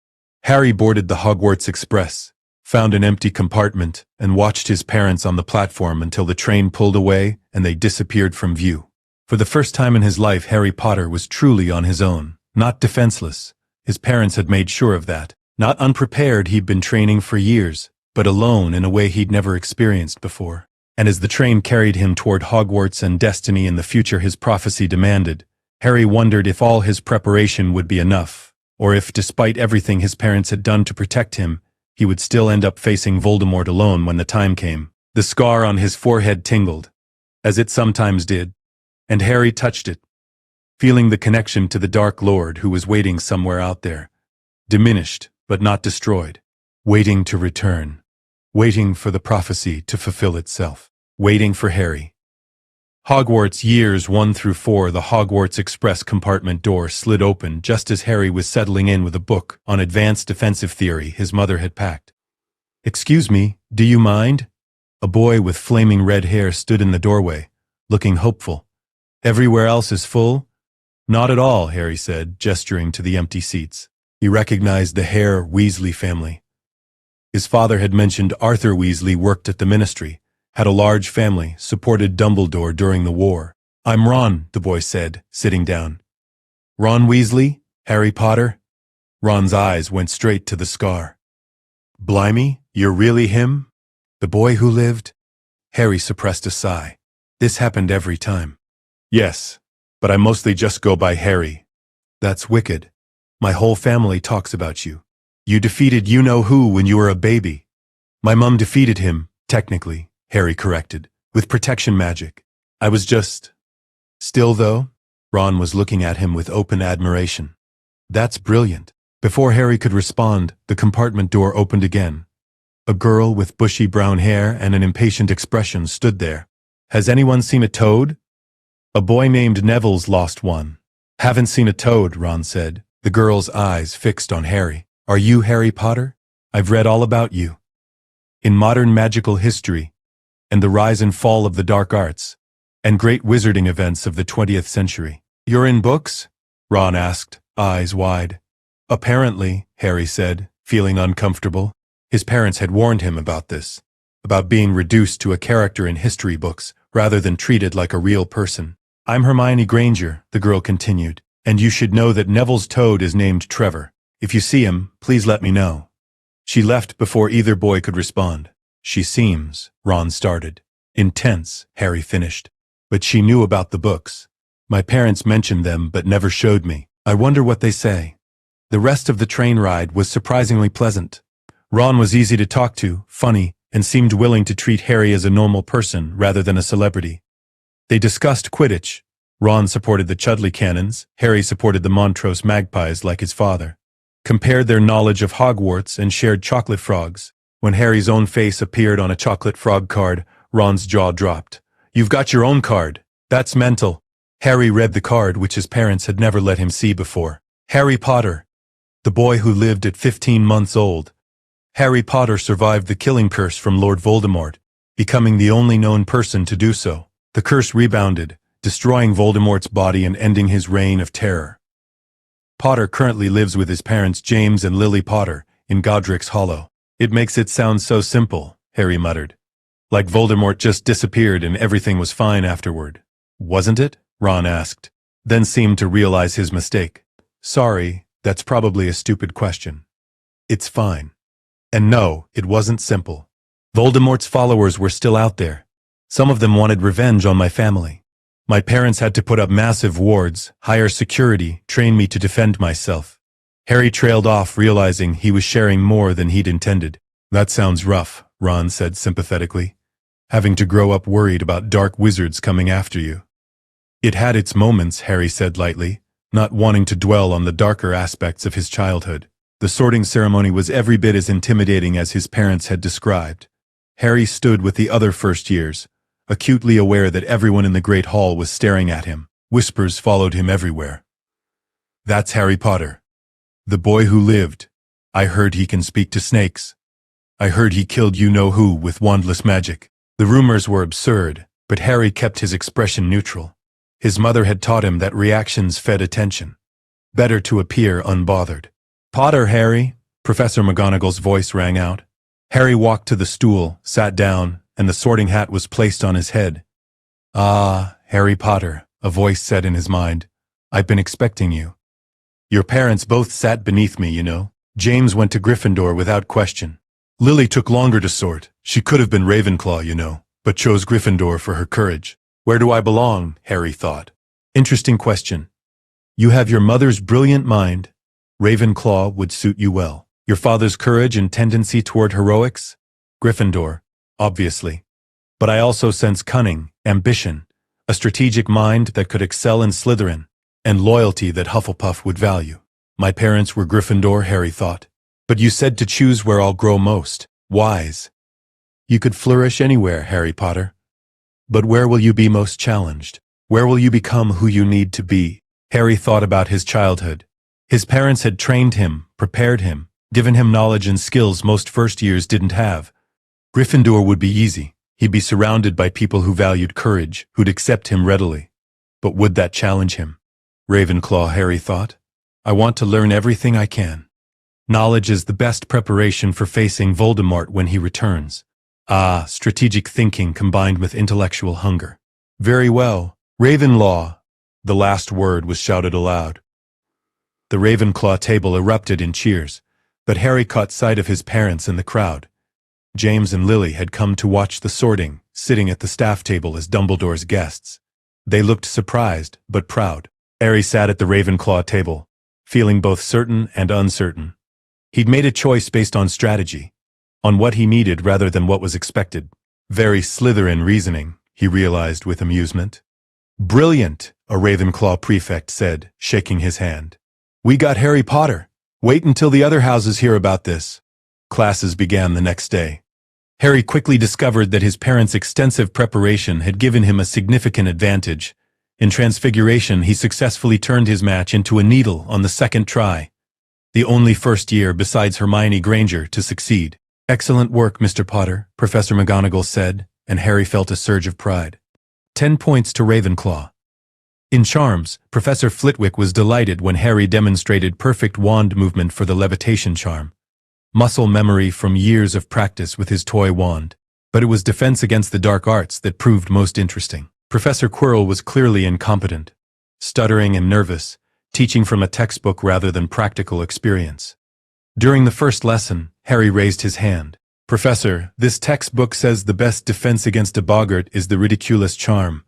Harry boarded the Hogwarts Express, found an empty compartment, and watched his parents on the platform until the train pulled away and they disappeared from view. For the first time in his life, Harry Potter was truly on his own, not defenseless. His parents had made sure of that. Not unprepared, he'd been training for years, but alone in a way he'd never experienced before. And as the train carried him toward Hogwarts and destiny in the future his prophecy demanded, Harry wondered if all his preparation would be enough, or if, despite everything his parents had done to protect him, he would still end up facing Voldemort alone when the time came. The scar on his forehead tingled, as it sometimes did, and Harry touched it, feeling the connection to the Dark Lord who was waiting somewhere out there, diminished but not destroyed, waiting to return, waiting for the prophecy to fulfill itself, waiting for Harry. Hogwarts years 1 through 4. The Hogwarts Express compartment door slid open just as Harry was settling in with a book on advanced defensive theory his mother had packed. "Excuse me, do you mind?" A boy with flaming red hair stood in the doorway, looking hopeful. "Everywhere else is full?" "Not at all," Harry said, gesturing to the empty seats. He recognized the Hare Weasley family. His father had mentioned Arthur Weasley worked at the Ministry, had a large family, supported Dumbledore during the war. "I'm Ron," the boy said, sitting down. "Ron Weasley? Harry Potter?" Ron's eyes went straight to the scar. "Blimey, you're really him? The boy who lived?" Harry suppressed a sigh. This happened every time. "Yes, but I mostly just go by Harry." "That's wicked. My whole family talks about you. You defeated you-know-who when you were a baby." "My mum defeated him, technically," Harry corrected, "with protection magic. I was just—" "Still, though?" Ron was looking at him with open admiration. "That's brilliant." Before Harry could respond, the compartment door opened again. A girl with bushy brown hair and an impatient expression stood there. "Has anyone seen a toad?" "A boy named Neville's lost one." "Haven't seen a toad," Ron said, the girl's eyes fixed on Harry. "Are you Harry Potter? I've read all about you. In modern magical history, and the rise and fall of the dark arts, and great wizarding events of the 20th century." "You're in books?" Ron asked, eyes wide. "Apparently," Harry said, feeling uncomfortable. His parents had warned him about this, about being reduced to a character in history books rather than treated like a real person. "I'm Hermione Granger," the girl continued, "and you should know that Neville's toad is named Trevor. If you see him, please let me know." She left before either boy could respond. "She seems," Ron started. "Intense," Harry finished. "But she knew about the books. My parents mentioned them but never showed me. I wonder what they say." The rest of the train ride was surprisingly pleasant. Ron was easy to talk to, funny, and seemed willing to treat Harry as a normal person rather than a celebrity. They discussed Quidditch. Ron supported the Chudley Cannons, Harry supported the Montrose Magpies like his father. Compared their knowledge of Hogwarts and shared chocolate frogs. When Harry's own face appeared on a chocolate frog card, Ron's jaw dropped. "You've got your own card. That's mental." Harry read the card, which his parents had never let him see before. Harry Potter, the boy who lived at 15 months old. Harry Potter survived the killing curse from Lord Voldemort, becoming the only known person to do so. The curse rebounded, destroying Voldemort's body and ending his reign of terror. Potter currently lives with his parents James and Lily Potter in Godric's Hollow. "It makes it sound so simple," Harry muttered. "Like Voldemort just disappeared and everything was fine afterward." "Wasn't it?" Ron asked, then seemed to realize his mistake. "Sorry, that's probably a stupid question. It's fine. And no, it wasn't simple. Voldemort's followers were still out there. Some of them wanted revenge on my family. My parents had to put up massive wards, hire security, train me to defend myself." Harry trailed off, realizing he was sharing more than he'd intended. "That sounds rough," Ron said sympathetically. "Having to grow up worried about dark wizards coming after you." "It had its moments," Harry said lightly, not wanting to dwell on the darker aspects of his childhood. The sorting ceremony was every bit as intimidating as his parents had described. Harry stood with the other first years, acutely aware that everyone in the Great Hall was staring at him. Whispers followed him everywhere. "That's Harry Potter. The boy who lived. I heard he can speak to snakes. I heard he killed you-know-who with wandless magic." The rumors were absurd, but Harry kept his expression neutral. His mother had taught him that reactions fed attention. Better to appear unbothered. "Potter, Harry," Professor McGonagall's voice rang out. Harry walked to the stool, sat down, and the sorting hat was placed on his head. "Ah, Harry Potter," a voice said in his mind. "I've been expecting you. Your parents both sat beneath me, you know. James went to Gryffindor without question. Lily took longer to sort. She could have been Ravenclaw, you know, but chose Gryffindor for her courage. Where do I belong?" Harry thought. Interesting question. You have your mother's brilliant mind. Ravenclaw would suit you well. Your father's courage and tendency toward heroics? Gryffindor, obviously. But I also sense cunning, ambition, a strategic mind that could excel in Slytherin, and loyalty that Hufflepuff would value. My parents were Gryffindor, Harry thought. But you said to choose where I'll grow most. Wise. You could flourish anywhere, Harry Potter. But where will you be most challenged? Where will you become who you need to be? Harry thought about his childhood. His parents had trained him, prepared him, given him knowledge and skills most first years didn't have. Gryffindor would be easy. He'd be surrounded by people who valued courage, who'd accept him readily. But would that challenge him? Ravenclaw, Harry thought. I want to learn everything I can. Knowledge is the best preparation for facing Voldemort when he returns. Ah, strategic thinking combined with intellectual hunger. Very well. Ravenlaw. The last word was shouted aloud. The Ravenclaw table erupted in cheers, but Harry caught sight of his parents in the crowd. James and Lily had come to watch the sorting, sitting at the staff table as Dumbledore's guests. They looked surprised, but proud. Harry sat at the Ravenclaw table, feeling both certain and uncertain. He'd made a choice based on strategy, on what he needed rather than what was expected. Very Slytherin reasoning, he realized with amusement. Brilliant, a Ravenclaw prefect said, shaking his hand. We got Harry Potter. Wait until the other houses hear about this. Classes began the next day. Harry quickly discovered that his parents' extensive preparation had given him a significant advantage. In Transfiguration, he successfully turned his match into a needle on the second try. The only first year besides Hermione Granger to succeed. Excellent work, Mr. Potter, Professor McGonagall said, and Harry felt a surge of pride. 10 points to Ravenclaw. In Charms, Professor Flitwick was delighted when Harry demonstrated perfect wand movement for the levitation charm. Muscle memory from years of practice with his toy wand. But it was defense against the dark arts that proved most interesting. Professor Quirrell was clearly incompetent, stuttering and nervous, teaching from a textbook rather than practical experience. During the first lesson, Harry raised his hand. Professor, this textbook says the best defense against a boggart is the ridiculous charm.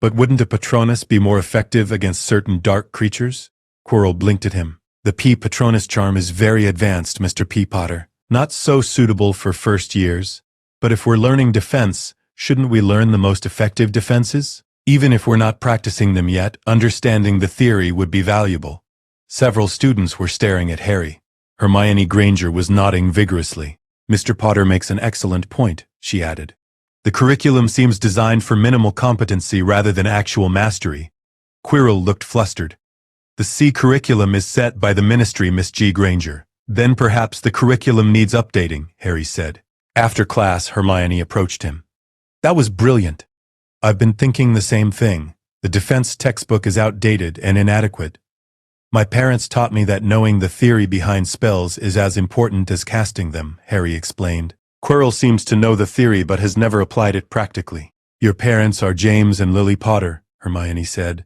But wouldn't a Patronus be more effective against certain dark creatures? Quirrell blinked at him. The P. Patronus charm is very advanced, Mr. P. Potter. Not so suitable for first years. But if we're learning defense, shouldn't we learn the most effective defenses? Even if we're not practicing them yet, understanding the theory would be valuable. Several students were staring at Harry. Hermione Granger was nodding vigorously. Mr. Potter makes an excellent point, she added. The curriculum seems designed for minimal competency rather than actual mastery. Quirrell looked flustered. The C curriculum is set by the Ministry, Miss G. Granger. Then perhaps the curriculum needs updating, Harry said. After class, Hermione approached him. That was brilliant. I've been thinking the same thing. The defense textbook is outdated and inadequate. My parents taught me that knowing the theory behind spells is as important as casting them, Harry explained. Quirrell seems to know the theory but has never applied it practically. Your parents are James and Lily Potter, Hermione said.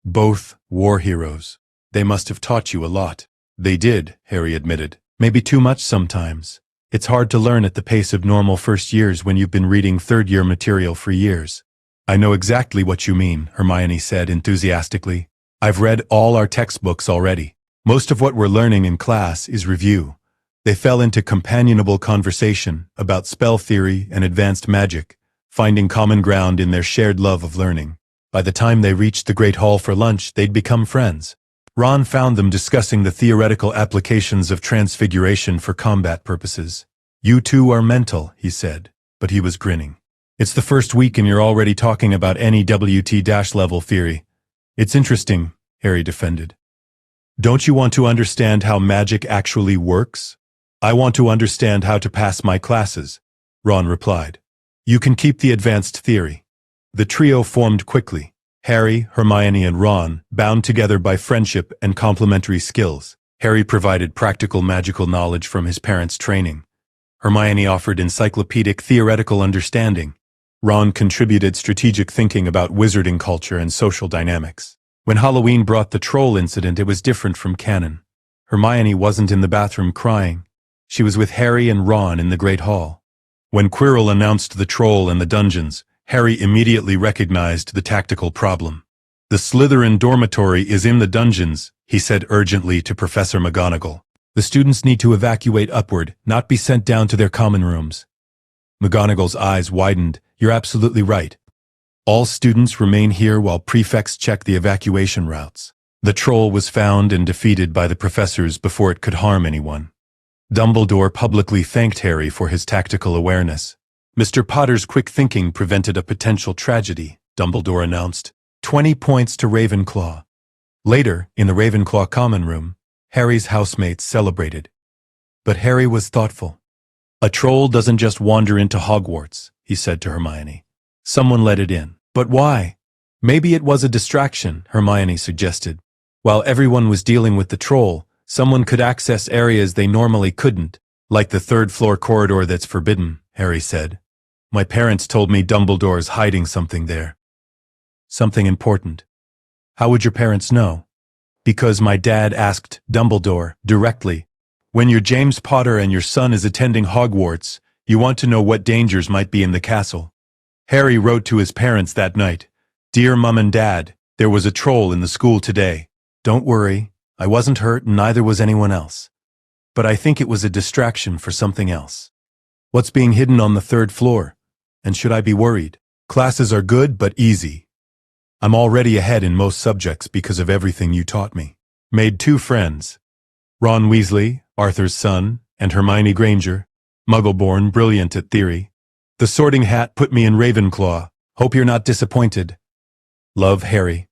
Both war heroes. They must have taught you a lot. They did, Harry admitted. Maybe too much sometimes. It's hard to learn at the pace of normal first years when you've been reading third-year material for years. I know exactly what you mean, Hermione said enthusiastically. I've read all our textbooks already. Most of what we're learning in class is review. They fell into companionable conversation about spell theory and advanced magic, finding common ground in their shared love of learning. By the time they reached the Great Hall for lunch, they'd become friends. Ron found them discussing the theoretical applications of transfiguration for combat purposes. You two are mental, he said, but he was grinning. It's the first week and you're already talking about NEWT-level theory. It's interesting, Harry defended. Don't you want to understand how magic actually works? I want to understand how to pass my classes, Ron replied. You can keep the advanced theory. The trio formed quickly. Harry, Hermione, and Ron, bound together by friendship and complementary skills. Harry provided practical magical knowledge from his parents' training. Hermione offered encyclopedic theoretical understanding. Ron contributed strategic thinking about wizarding culture and social dynamics. When Halloween brought the troll incident, it was different from canon. Hermione wasn't in the bathroom crying. She was with Harry and Ron in the Great Hall. When Quirrell announced the troll in the dungeons, Harry immediately recognized the tactical problem. "The Slytherin dormitory is in the dungeons," he said urgently to Professor McGonagall. "The students need to evacuate upward, not be sent down to their common rooms." McGonagall's eyes widened. "You're absolutely right. All students remain here while prefects check the evacuation routes." The troll was found and defeated by the professors before it could harm anyone. Dumbledore publicly thanked Harry for his tactical awareness. "Mr. Potter's quick thinking prevented a potential tragedy," Dumbledore announced. 20 points to Ravenclaw. Later, in the Ravenclaw common room, Harry's housemates celebrated. But Harry was thoughtful. "A troll doesn't just wander into Hogwarts," he said to Hermione. "Someone let it in." "But why?" "Maybe it was a distraction," Hermione suggested. "While everyone was dealing with the troll, someone could access areas they normally couldn't, like the third-floor corridor that's forbidden," Harry said. "My parents told me Dumbledore's hiding something there." "Something important." "How would your parents know?" "Because my dad asked Dumbledore directly. When you're James Potter and your son is attending Hogwarts, you want to know what dangers might be in the castle." Harry wrote to his parents that night, "Dear Mum and Dad, there was a troll in the school today. Don't worry, I wasn't hurt and neither was anyone else. But I think it was a distraction for something else. What's being hidden on the third floor? And should I be worried? Classes are good but easy. I'm already ahead in most subjects because of everything you taught me." Made 2 friends. Ron Weasley, Arthur's son, and Hermione Granger, Muggle-born, brilliant at theory. "The Sorting Hat put me in Ravenclaw. Hope you're not disappointed. Love, Harry."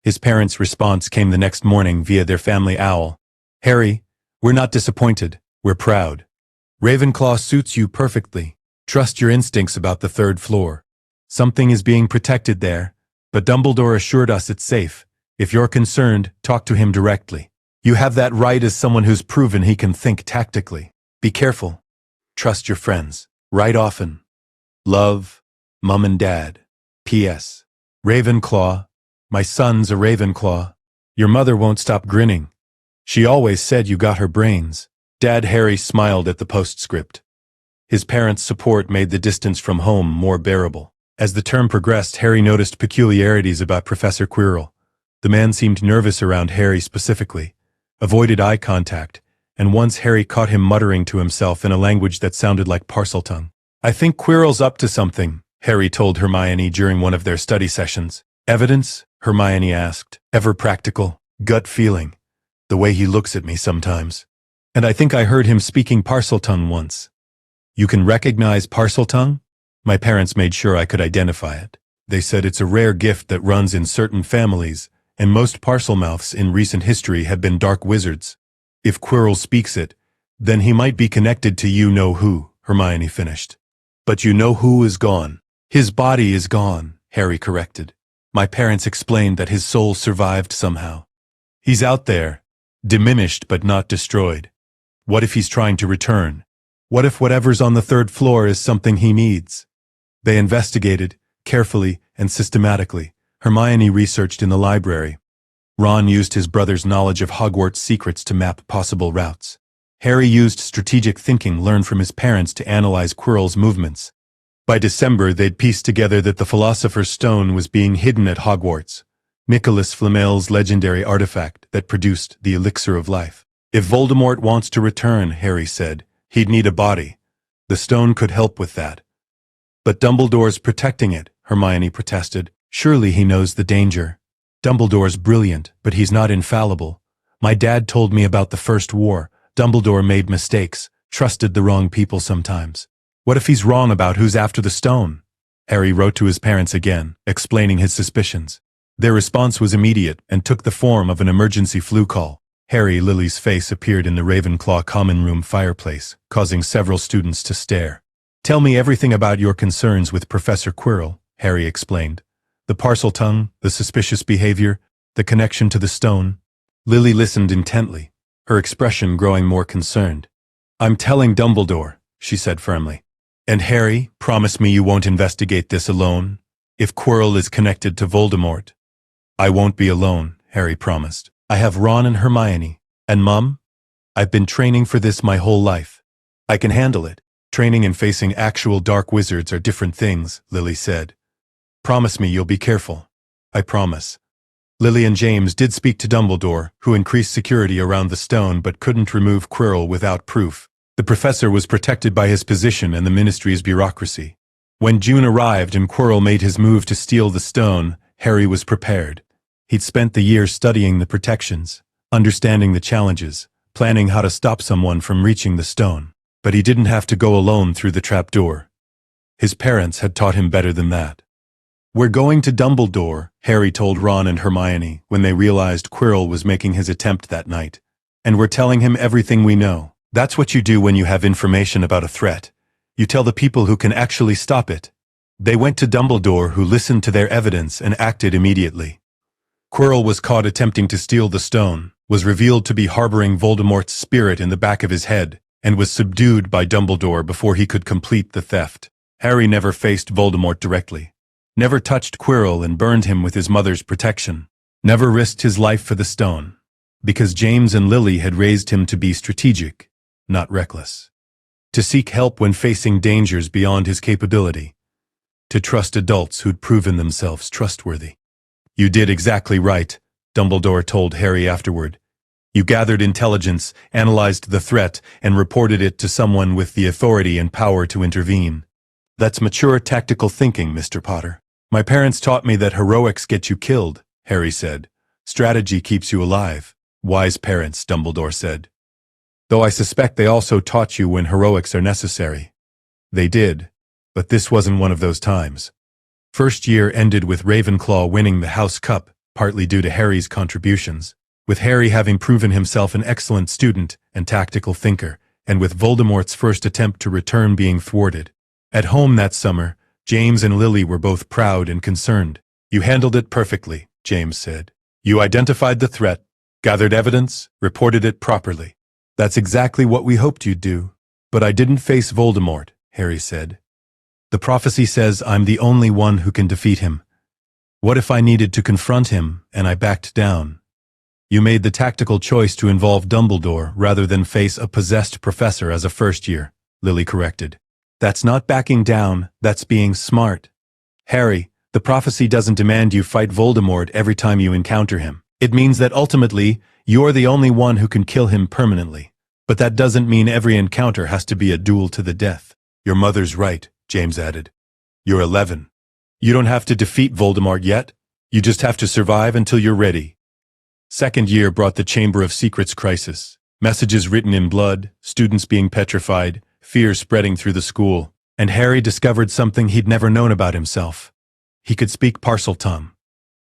His parents' response came the next morning via their family owl. "Harry, we're not disappointed. We're proud. Ravenclaw suits you perfectly. Trust your instincts about the third floor. Something is being protected there, but Dumbledore assured us it's safe. If you're concerned, talk to him directly. You have that right as someone who's proven he can think tactically. Be careful. Trust your friends. Write often. Love, Mum and Dad. P.S. Ravenclaw. My son's a Ravenclaw. Your mother won't stop grinning. She always said you got her brains." Dad Harry smiled at the postscript. His parents' support made the distance from home more bearable. As the term progressed, Harry noticed peculiarities about Professor Quirrell. The man seemed nervous around Harry specifically, avoided eye contact, and once Harry caught him muttering to himself in a language that sounded like Parseltongue. "I think Quirrell's up to something," Harry told Hermione during one of their study sessions. "Evidence?" Hermione asked. "Ever practical? Gut feeling. The way he looks at me sometimes. And I think I heard him speaking Parseltongue once." "You can recognize Parseltongue?" My parents made sure I could identify it. They said it's a rare gift that runs in certain families, and most Parselmouths in recent history have been dark wizards. If Quirrell speaks it, then he might be connected to you-know-who, Hermione finished. "But you-know-who is gone." "His body is gone," Harry corrected. My parents explained that his soul survived somehow. "He's out there, diminished but not destroyed. What if he's trying to return? What if whatever's on the third floor is something he needs?" They investigated, carefully and systematically. Hermione researched in the library. Ron used his brother's knowledge of Hogwarts secrets to map possible routes. Harry used strategic thinking learned from his parents to analyze Quirrell's movements. By December, they'd pieced together that the Philosopher's Stone was being hidden at Hogwarts, Nicholas Flamel's legendary artifact that produced the Elixir of Life. "If Voldemort wants to return," Harry said, "he'd need a body. The stone could help with that." "But Dumbledore's protecting it," Hermione protested. "Surely he knows the danger. Dumbledore's brilliant, but he's not infallible. My dad told me about the First War. Dumbledore made mistakes, trusted the wrong people sometimes. What if he's wrong about who's after the stone?" Harry wrote to his parents again, explaining his suspicions. Their response was immediate and took the form of an emergency flu call. Harry Lily's face appeared in the Ravenclaw common room fireplace, causing several students to stare. "Tell me everything about your concerns with Professor Quirrell," Harry explained. The parcel tongue, the suspicious behavior, the connection to the stone. Lily listened intently, her expression growing more concerned. "I'm telling Dumbledore," she said firmly. "And Harry, promise me you won't investigate this alone. If Quirrell is connected to Voldemort." "I won't be alone," Harry promised. "I have Ron and Hermione. And Mum? I've been training for this my whole life. I can handle it." "Training and facing actual dark wizards are different things," Lily said. "Promise me you'll be careful." "I promise." Lily and James did speak to Dumbledore, who increased security around the stone but couldn't remove Quirrell without proof. The professor was protected by his position and the ministry's bureaucracy. When June arrived and Quirrell made his move to steal the stone, Harry was prepared. He'd spent the year studying the protections, understanding the challenges, planning how to stop someone from reaching the stone. But he didn't have to go alone through the trapdoor. His parents had taught him better than that. "We're going to Dumbledore," Harry told Ron and Hermione when they realized Quirrell was making his attempt that night. "And we're telling him everything we know. That's what you do when you have information about a threat. You tell the people who can actually stop it." They went to Dumbledore, who listened to their evidence and acted immediately. Quirrell was caught attempting to steal the stone, was revealed to be harboring Voldemort's spirit in the back of his head, and was subdued by Dumbledore before he could complete the theft. Harry never faced Voldemort directly, never touched Quirrell and burned him with his mother's protection, never risked his life for the stone, because James and Lily had raised him to be strategic, not reckless. To seek help when facing dangers beyond his capability. To trust adults who'd proven themselves trustworthy. "You did exactly right," Dumbledore told Harry afterward. "You gathered intelligence, analyzed the threat, and reported it to someone with the authority and power to intervene. That's mature tactical thinking, Mr. Potter." "My parents taught me that heroics get you killed," Harry said. "Strategy keeps you alive." "Wise parents," Dumbledore said. "Though I suspect they also taught you when heroics are necessary." "They did, but this wasn't one of those times." First year ended with Ravenclaw winning the House Cup, partly due to Harry's contributions, with Harry having proven himself an excellent student and tactical thinker, and with Voldemort's first attempt to return being thwarted. At home that summer, James and Lily were both proud and concerned. "You handled it perfectly," James said. "You identified the threat, gathered evidence, reported it properly." "That's exactly what we hoped you'd do." "But I didn't face Voldemort," Harry said. "The prophecy says I'm the only one who can defeat him. What if I needed to confront him and I backed down?" "You made the tactical choice to involve Dumbledore rather than face a possessed professor as a first year," Lily corrected. "That's not backing down, that's being smart. Harry, the prophecy doesn't demand you fight Voldemort every time you encounter him. It means that ultimately, you're the only one who can kill him permanently. But that doesn't mean every encounter has to be a duel to the death." "Your mother's right," James added. "You're 11. You don't have to defeat Voldemort yet. You just have to survive until you're ready." Second year brought the Chamber of Secrets crisis. Messages written in blood, students being petrified, fear spreading through the school, and Harry discovered something he'd never known about himself. He could speak Parseltongue.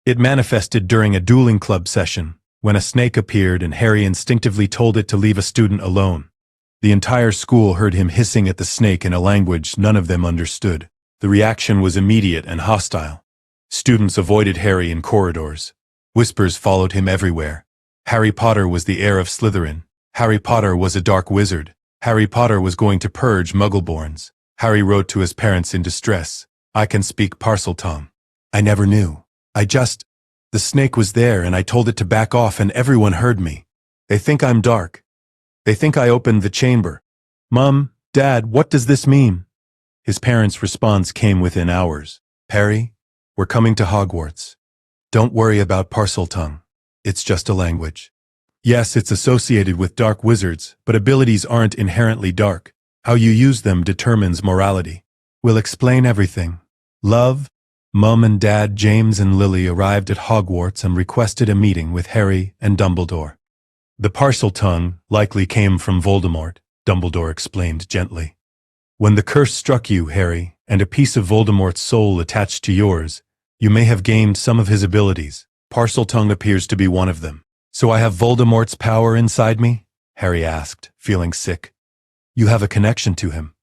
It manifested during a dueling club session, when a snake appeared and Harry instinctively told it to leave a student alone. The entire school heard him hissing at the snake in a language none of them understood. The reaction was immediate and hostile. Students avoided Harry in corridors. Whispers followed him everywhere. Harry Potter was the heir of Slytherin. Harry Potter was a dark wizard. Harry Potter was going to purge Muggleborns. Harry wrote to his parents in distress. "I can speak Parseltongue. I never knew. The snake was there and I told it to back off and everyone heard me. They think I'm dark. They think I opened the chamber. Mum, Dad, what does this mean?" His parents' response came within hours. "Harry, we're coming to Hogwarts. Don't worry about Parseltongue. It's just a language. Yes, it's associated with dark wizards, but abilities aren't inherently dark. How you use them determines morality. We'll explain everything. Love." Mum and Dad, James and Lily arrived at Hogwarts and requested a meeting with Harry and Dumbledore. "The Parseltongue likely came from Voldemort," Dumbledore explained gently. "When the curse struck you, Harry, and a piece of Voldemort's soul attached to yours, you may have gained some of his abilities. Parseltongue appears to be one of them." "So I have Voldemort's power inside me?" Harry asked, feeling sick. "You have a connection to him,"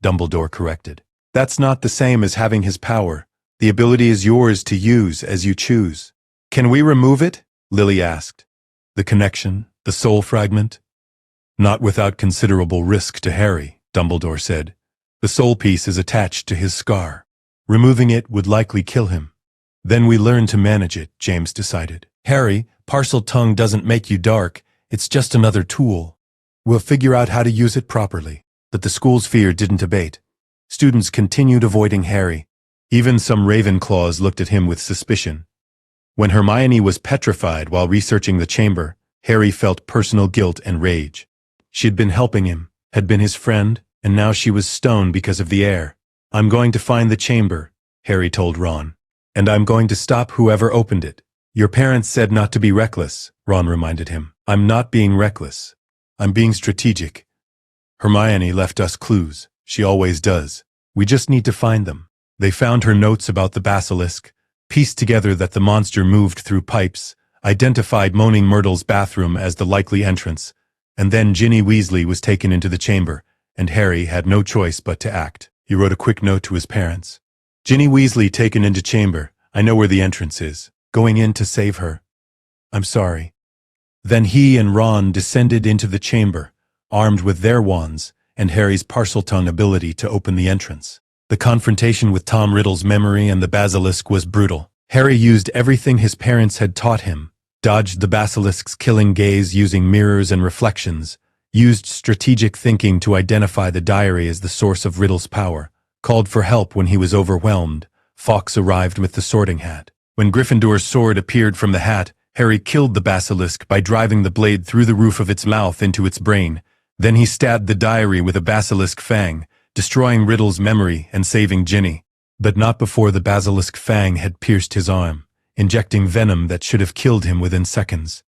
Dumbledore corrected. "That's not the same as having his power. The ability is yours to use as you choose. Can we remove it? Lily asked. The connection, the soul fragment? Not without considerable risk to Harry, Dumbledore said. The soul piece is attached to his scar. Removing it would likely kill him. Then we learn to manage it, James decided. Harry, Parseltongue doesn't make you dark. It's just another tool. We'll figure out how to use it properly. But the school's fear didn't abate. Students continued avoiding Harry. Even some Ravenclaws looked at him with suspicion. When Hermione was petrified while researching the chamber, Harry felt personal guilt and rage. She had been helping him, had been his friend, and now she was stoned because of the air. I'm going to find the chamber, Harry told Ron. And I'm going to stop whoever opened it. Your parents said not to be reckless, Ron reminded him. I'm not being reckless. I'm being strategic. Hermione left us clues. She always does. We just need to find them. They found her notes about the basilisk, pieced together that the monster moved through pipes, identified Moaning Myrtle's bathroom as the likely entrance, and then Ginny Weasley was taken into the chamber, and Harry had no choice but to act. He wrote a quick note to his parents. Ginny Weasley taken into chamber. I know where the entrance is. Going in to save her. I'm sorry. Then he and Ron descended into the chamber, armed with their wands and Harry's Parseltongue ability to open the entrance. The confrontation with Tom Riddle's memory and the basilisk was brutal. Harry used everything his parents had taught him, dodged the basilisk's killing gaze using mirrors and reflections, used strategic thinking to identify the diary as the source of Riddle's power, called for help when he was overwhelmed. Fawkes arrived with the Sorting Hat. When Gryffindor's sword appeared from the hat, Harry killed the basilisk by driving the blade through the roof of its mouth into its brain. Then he stabbed the diary with a basilisk fang, destroying Riddle's memory and saving Ginny. But not before the basilisk fang had pierced his arm, injecting venom that should have killed him within seconds.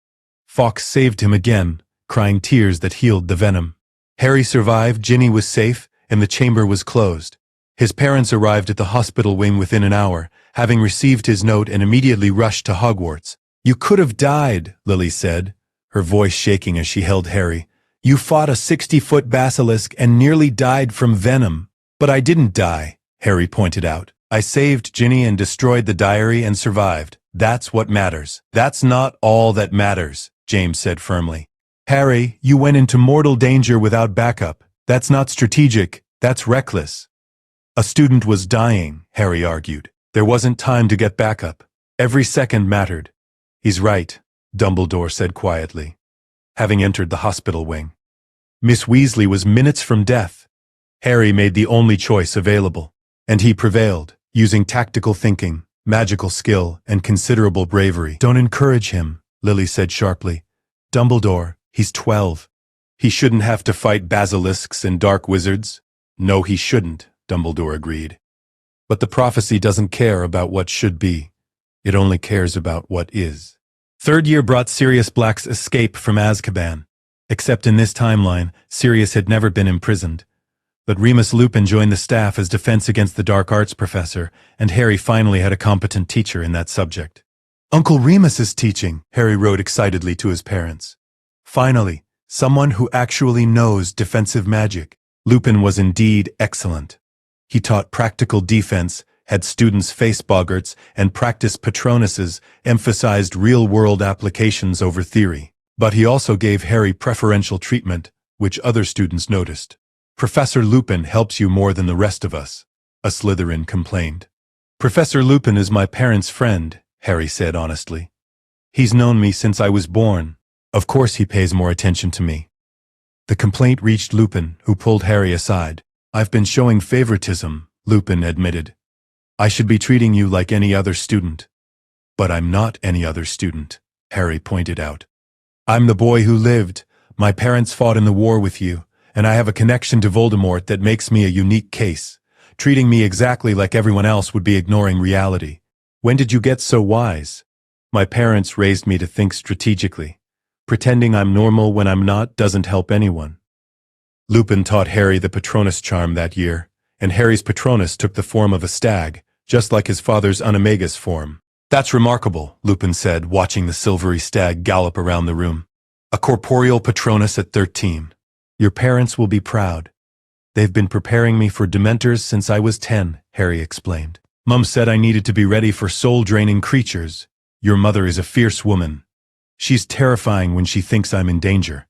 Fawkes saved him again, crying tears that healed the venom. Harry survived, Ginny was safe, and the chamber was closed. His parents arrived at the hospital wing within an hour, having received his note and immediately rushed to Hogwarts. You could have died, Lily said, her voice shaking as she held Harry. You fought a 60-foot basilisk and nearly died from venom. But I didn't die, Harry pointed out. I saved Ginny and destroyed the diary and survived. That's what matters. That's not all that matters, James said firmly. Harry, you went into mortal danger without backup. That's not strategic. That's reckless. A student was dying, Harry argued. There wasn't time to get backup. Every second mattered. He's right, Dumbledore said quietly, having entered the hospital wing. Miss Weasley was minutes from death. Harry made the only choice available, and he prevailed, using tactical thinking, magical skill, and considerable bravery. Don't encourage him, Lily said sharply. Dumbledore, he's 12. He shouldn't have to fight basilisks and dark wizards. No, he shouldn't, Dumbledore agreed. But the prophecy doesn't care about what should be. It only cares about what is. Third year brought Sirius Black's escape from Azkaban. Except in this timeline, Sirius had never been imprisoned. But Remus Lupin joined the staff as defense against the dark arts professor, and Harry finally had a competent teacher in that subject. Uncle Remus is teaching, Harry wrote excitedly to his parents. Finally, someone who actually knows defensive magic. Lupin was indeed excellent. He taught practical defense, had students face boggarts, and practiced Patronuses, emphasized real-world applications over theory. But he also gave Harry preferential treatment, which other students noticed. Professor Lupin helps you more than the rest of us, a Slytherin complained. Professor Lupin is my parents' friend, Harry said honestly. He's known me since I was born. Of course he pays more attention to me. The complaint reached Lupin, who pulled Harry aside. I've been showing favoritism, Lupin admitted. I should be treating you like any other student. But I'm not any other student, Harry pointed out. I'm the boy who lived. My parents fought in the war with you, and I have a connection to Voldemort that makes me a unique case. Treating me exactly like everyone else would be ignoring reality. When did you get so wise? My parents raised me to think strategically. Pretending I'm normal when I'm not doesn't help anyone. Lupin taught Harry the Patronus charm that year, and Harry's Patronus took the form of a stag, just like his father's Animagus form. That's remarkable, Lupin said, watching the silvery stag gallop around the room. A corporeal Patronus at 13. Your parents will be proud. They've been preparing me for Dementors since I was 10, Harry explained. Mum said I needed to be ready for soul-draining creatures. Your mother is a fierce woman. She's terrifying when she thinks I'm in danger.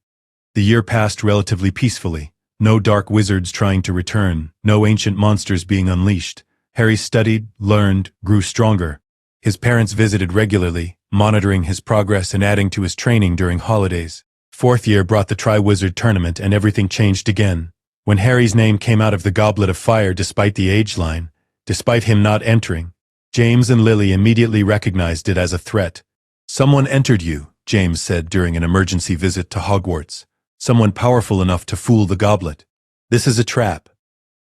The year passed relatively peacefully. No dark wizards trying to return, no ancient monsters being unleashed. Harry studied, learned, grew stronger. His parents visited regularly, monitoring his progress and adding to his training during holidays. Fourth year brought the Triwizard Tournament and everything changed again. When Harry's name came out of the Goblet of Fire despite the age line, despite him not entering, James and Lily immediately recognized it as a threat. Someone entered you, James said during an emergency visit to Hogwarts. Someone powerful enough to fool the goblet. This is a trap.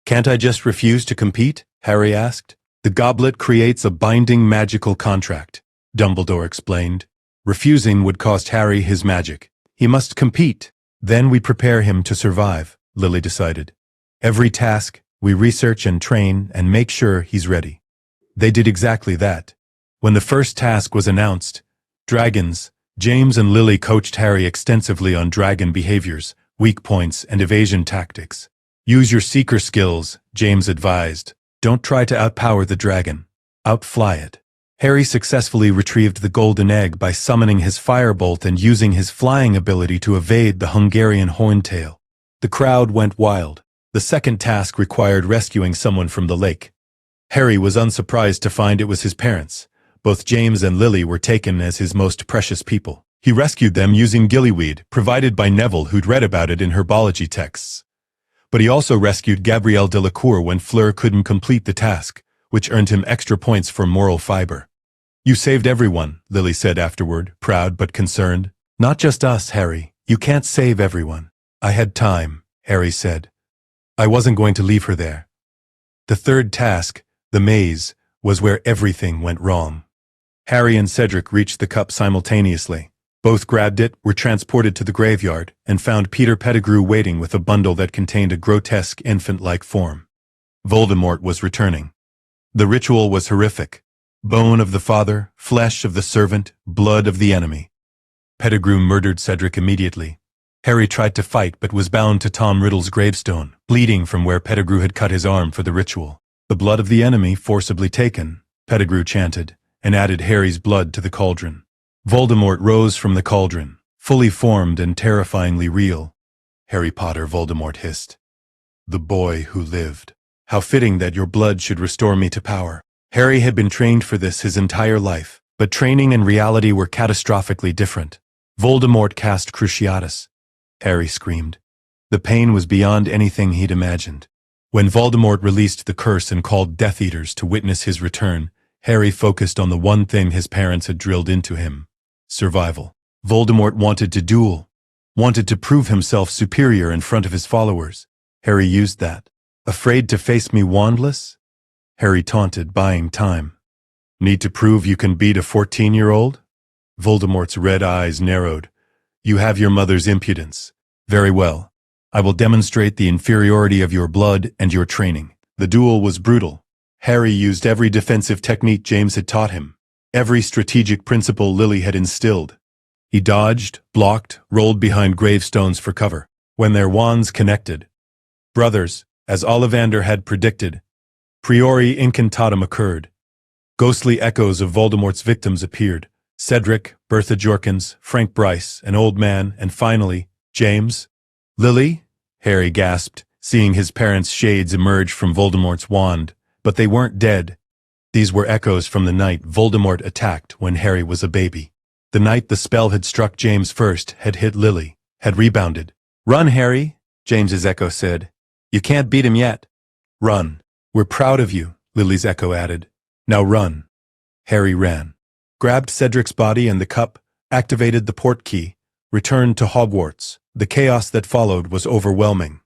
Can't I just refuse to compete? Harry asked. The goblet creates a binding magical contract, Dumbledore explained. Refusing would cost Harry his magic. He must compete. Then we prepare him to survive, Lily decided. Every task, we research and train and make sure he's ready. They did exactly that. When the first task was announced, dragons, James and Lily coached Harry extensively on dragon behaviors, weak points, and evasion tactics. Use your seeker skills, James advised. Don't try to outpower the dragon. Outfly it. Harry successfully retrieved the golden egg by summoning his firebolt and using his flying ability to evade the Hungarian horntail. The crowd went wild. The second task required rescuing someone from the lake. Harry was unsurprised to find it was his parents. Both James and Lily were taken as his most precious people. He rescued them using gillyweed, provided by Neville, who'd read about it in herbology texts. But he also rescued Gabrielle Delacour when Fleur couldn't complete the task, which earned him extra points for moral fiber. You saved everyone, Lily said afterward, proud but concerned. Not just us, Harry. You can't save everyone. I had time, Harry said. I wasn't going to leave her there. The third task, the maze, was where everything went wrong. Harry and Cedric reached the cup simultaneously. Both grabbed it, were transported to the graveyard, and found Peter Pettigrew waiting with a bundle that contained a grotesque infant-like form. Voldemort was returning. The ritual was horrific. Bone of the father, flesh of the servant, blood of the enemy. Pettigrew murdered Cedric immediately. Harry tried to fight but was bound to Tom Riddle's gravestone, bleeding from where Pettigrew had cut his arm for the ritual. The blood of the enemy forcibly taken, Pettigrew chanted, and added Harry's blood to the cauldron. Voldemort rose from the cauldron, fully formed and terrifyingly real. Harry Potter, Voldemort hissed. The boy who lived. How fitting that your blood should restore me to power. Harry had been trained for this his entire life, but training and reality were catastrophically different. Voldemort cast Cruciatus. Harry screamed. The pain was beyond anything he'd imagined. When Voldemort released the curse and called Death Eaters to witness his return, Harry focused on the one thing his parents had drilled into him: survival. Voldemort wanted to duel, wanted to prove himself superior in front of his followers. Harry used that. Afraid to face me wandless? Harry taunted, buying time. Need to prove you can beat a 14-year-old? Voldemort's red eyes narrowed. You have your mother's impudence. Very well. I will demonstrate the inferiority of your blood and your training. The duel was brutal. Harry used every defensive technique James had taught him, every strategic principle Lily had instilled. He dodged, blocked, rolled behind gravestones for cover. When their wands connected, brothers, as Ollivander had predicted, Priori Incantatum occurred. Ghostly echoes of Voldemort's victims appeared. Cedric, Bertha Jorkins, Frank Bryce, an old man, and finally, James. Lily? Harry gasped, seeing his parents' shades emerge from Voldemort's wand. But they weren't dead. These were echoes from the night Voldemort attacked when Harry was a baby. The night the spell had struck James first, had hit Lily, had rebounded. Run, Harry, James's echo said. You can't beat him yet. Run. We're proud of you, Lily's echo added. Now run. Harry ran, grabbed Cedric's body and the cup, activated the port key, returned to Hogwarts. The chaos that followed was overwhelming.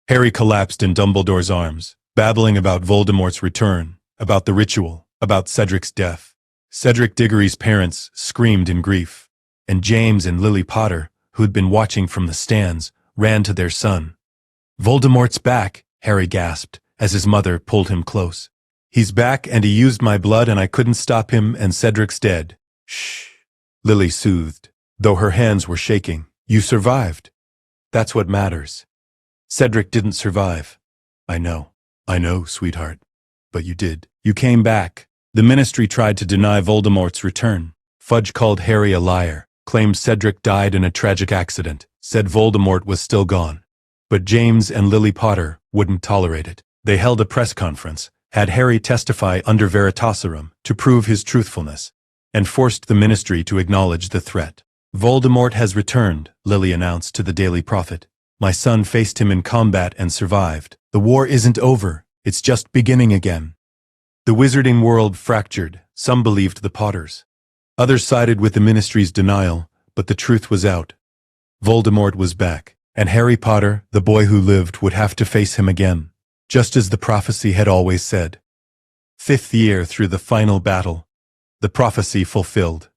Harry collapsed in Dumbledore's arms, babbling about Voldemort's return, about the ritual, about Cedric's death. Cedric Diggory's parents screamed in grief, and James and Lily Potter, who'd been watching from the stands, ran to their son. Voldemort's back, Harry gasped, as his mother pulled him close. He's back and he used my blood and I couldn't stop him and Cedric's dead. Shh, Lily soothed, though her hands were shaking. You survived. That's what matters. Cedric didn't survive. I know, sweetheart. But you did. You came back. The Ministry tried to deny Voldemort's return. Fudge called Harry a liar, claimed Cedric died in a tragic accident, said Voldemort was still gone. But James and Lily Potter wouldn't tolerate it. They held a press conference, had Harry testify under Veritaserum to prove his truthfulness, and forced the Ministry to acknowledge the threat. Voldemort has returned, Lily announced to the Daily Prophet. My son faced him in combat and survived. The war isn't over, it's just beginning again. The wizarding world fractured. Some believed the Potters. Others sided with the Ministry's denial, but the truth was out. Voldemort was back, and Harry Potter, the boy who lived, would have to face him again, just as the prophecy had always said. 5th year through the final battle. The prophecy fulfilled.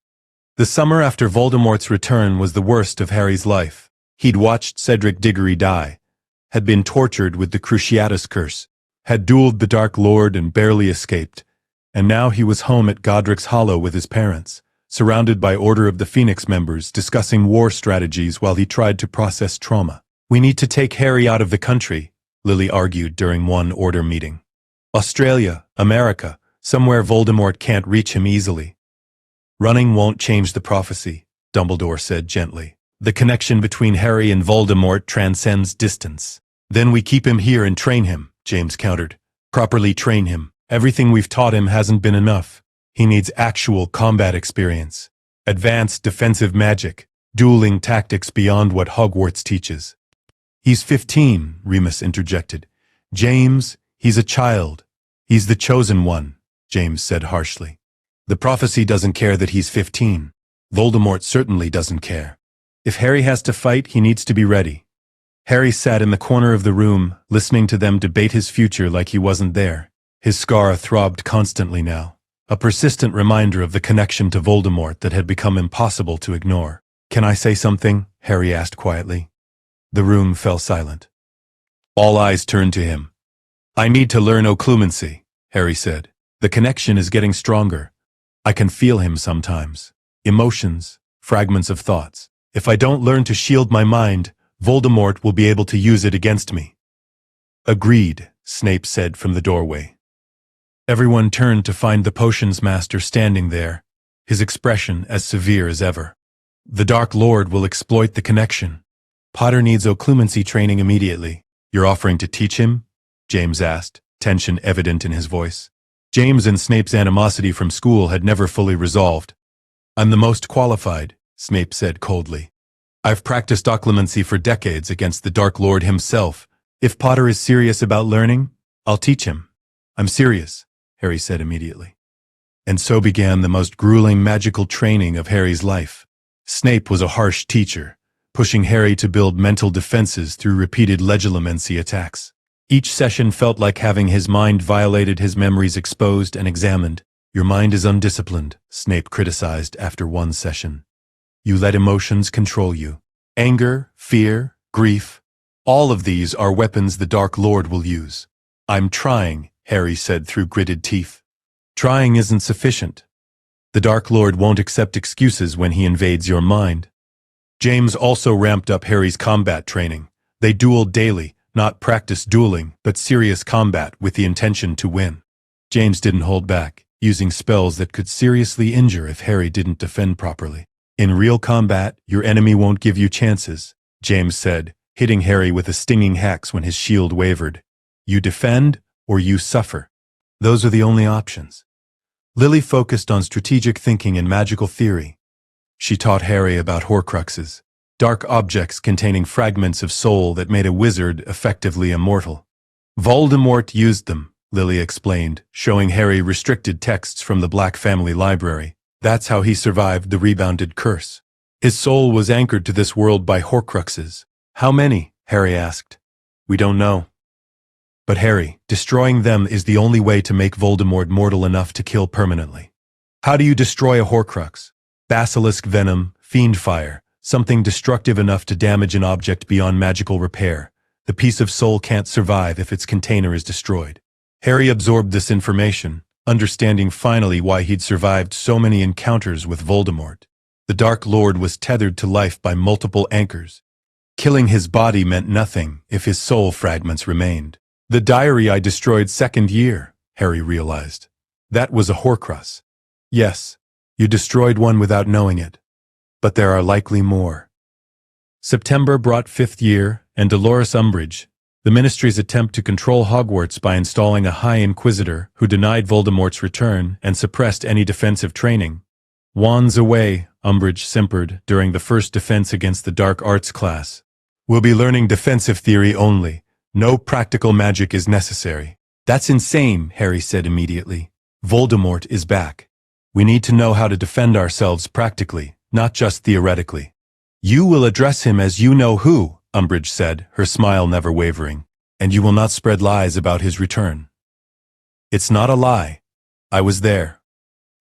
The summer after Voldemort's return was the worst of Harry's life. He'd watched Cedric Diggory die, had been tortured with the Cruciatus Curse, had dueled the Dark Lord and barely escaped, and now he was home at Godric's Hollow with his parents, surrounded by Order of the Phoenix members discussing war strategies while he tried to process trauma. We need to take Harry out of the country, Lily argued during one Order meeting. Australia, America, somewhere Voldemort can't reach him easily. Running won't change the prophecy, Dumbledore said gently. The connection between Harry and Voldemort transcends distance. Then we keep him here and train him, James countered. Properly train him. Everything we've taught him hasn't been enough. He needs actual combat experience. Advanced defensive magic. Dueling tactics beyond what Hogwarts teaches. He's 15, Remus interjected. James, he's a child. He's the chosen one, James said harshly. The prophecy doesn't care that he's 15. Voldemort certainly doesn't care. If Harry has to fight, he needs to be ready. Harry sat in the corner of the room, listening to them debate his future like he wasn't there. His scar throbbed constantly now, a persistent reminder of the connection to Voldemort that had become impossible to ignore. Can I say something? Harry asked quietly. The room fell silent. All eyes turned to him. I need to learn occlumency, Harry said. The connection is getting stronger. I can feel him sometimes. Emotions, fragments of thoughts. If I don't learn to shield my mind, Voldemort will be able to use it against me. Agreed, Snape said from the doorway. Everyone turned to find the potions master standing there, his expression as severe as ever. The Dark Lord will exploit the connection. Potter needs occlumency training immediately. You're offering to teach him? James asked, tension evident in his voice. James and Snape's animosity from school had never fully resolved. I'm the most qualified, Snape said coldly. I've practiced occlumency for decades against the Dark Lord himself. If Potter is serious about learning, I'll teach him. I'm serious, Harry said immediately. And so began the most grueling magical training of Harry's life. Snape was a harsh teacher, pushing Harry to build mental defenses through repeated legilimency attacks. Each session felt like having his mind violated, his memories exposed and examined. Your mind is undisciplined, Snape criticized after one session. You let emotions control you. Anger, fear, grief, all of these are weapons the Dark Lord will use. I'm trying, Harry said through gritted teeth. Trying isn't sufficient. The Dark Lord won't accept excuses when he invades your mind. James also ramped up Harry's combat training. They dueled daily, not practice dueling, but serious combat with the intention to win. James didn't hold back, using spells that could seriously injure if Harry didn't defend properly. In real combat, your enemy won't give you chances, James said, hitting Harry with a stinging hex when his shield wavered. You defend, or you suffer. Those are the only options. Lily focused on strategic thinking and magical theory. She taught Harry about Horcruxes, dark objects containing fragments of soul that made a wizard effectively immortal. Voldemort used them, Lily explained, showing Harry restricted texts from the Black Family Library. That's how he survived the rebounded curse. His soul was anchored to this world by Horcruxes. How many? Harry asked. We don't know. But Harry, destroying them is the only way to make Voldemort mortal enough to kill permanently. How do you destroy a Horcrux? Basilisk venom, fiend fire, something destructive enough to damage an object beyond magical repair. The piece of soul can't survive if its container is destroyed. Harry absorbed this information, understanding finally why he'd survived so many encounters with Voldemort. The Dark Lord was tethered to life by multiple anchors. Killing his body meant nothing if his soul fragments remained. The diary I destroyed 2nd year, Harry realized. That was a Horcrux. Yes, you destroyed one without knowing it. But there are likely more. September brought fifth year and Dolores Umbridge, the Ministry's attempt to control Hogwarts by installing a High Inquisitor who denied Voldemort's return and suppressed any defensive training. Wands away, Umbridge simpered during the first defense against the dark arts class. We'll be learning defensive theory only. No practical magic is necessary. That's insane, Harry said immediately. Voldemort is back. We need to know how to defend ourselves practically, not just theoretically. You will address him as you know who, Umbridge said, her smile never wavering, and you will not spread lies about his return. It's not a lie. I was there.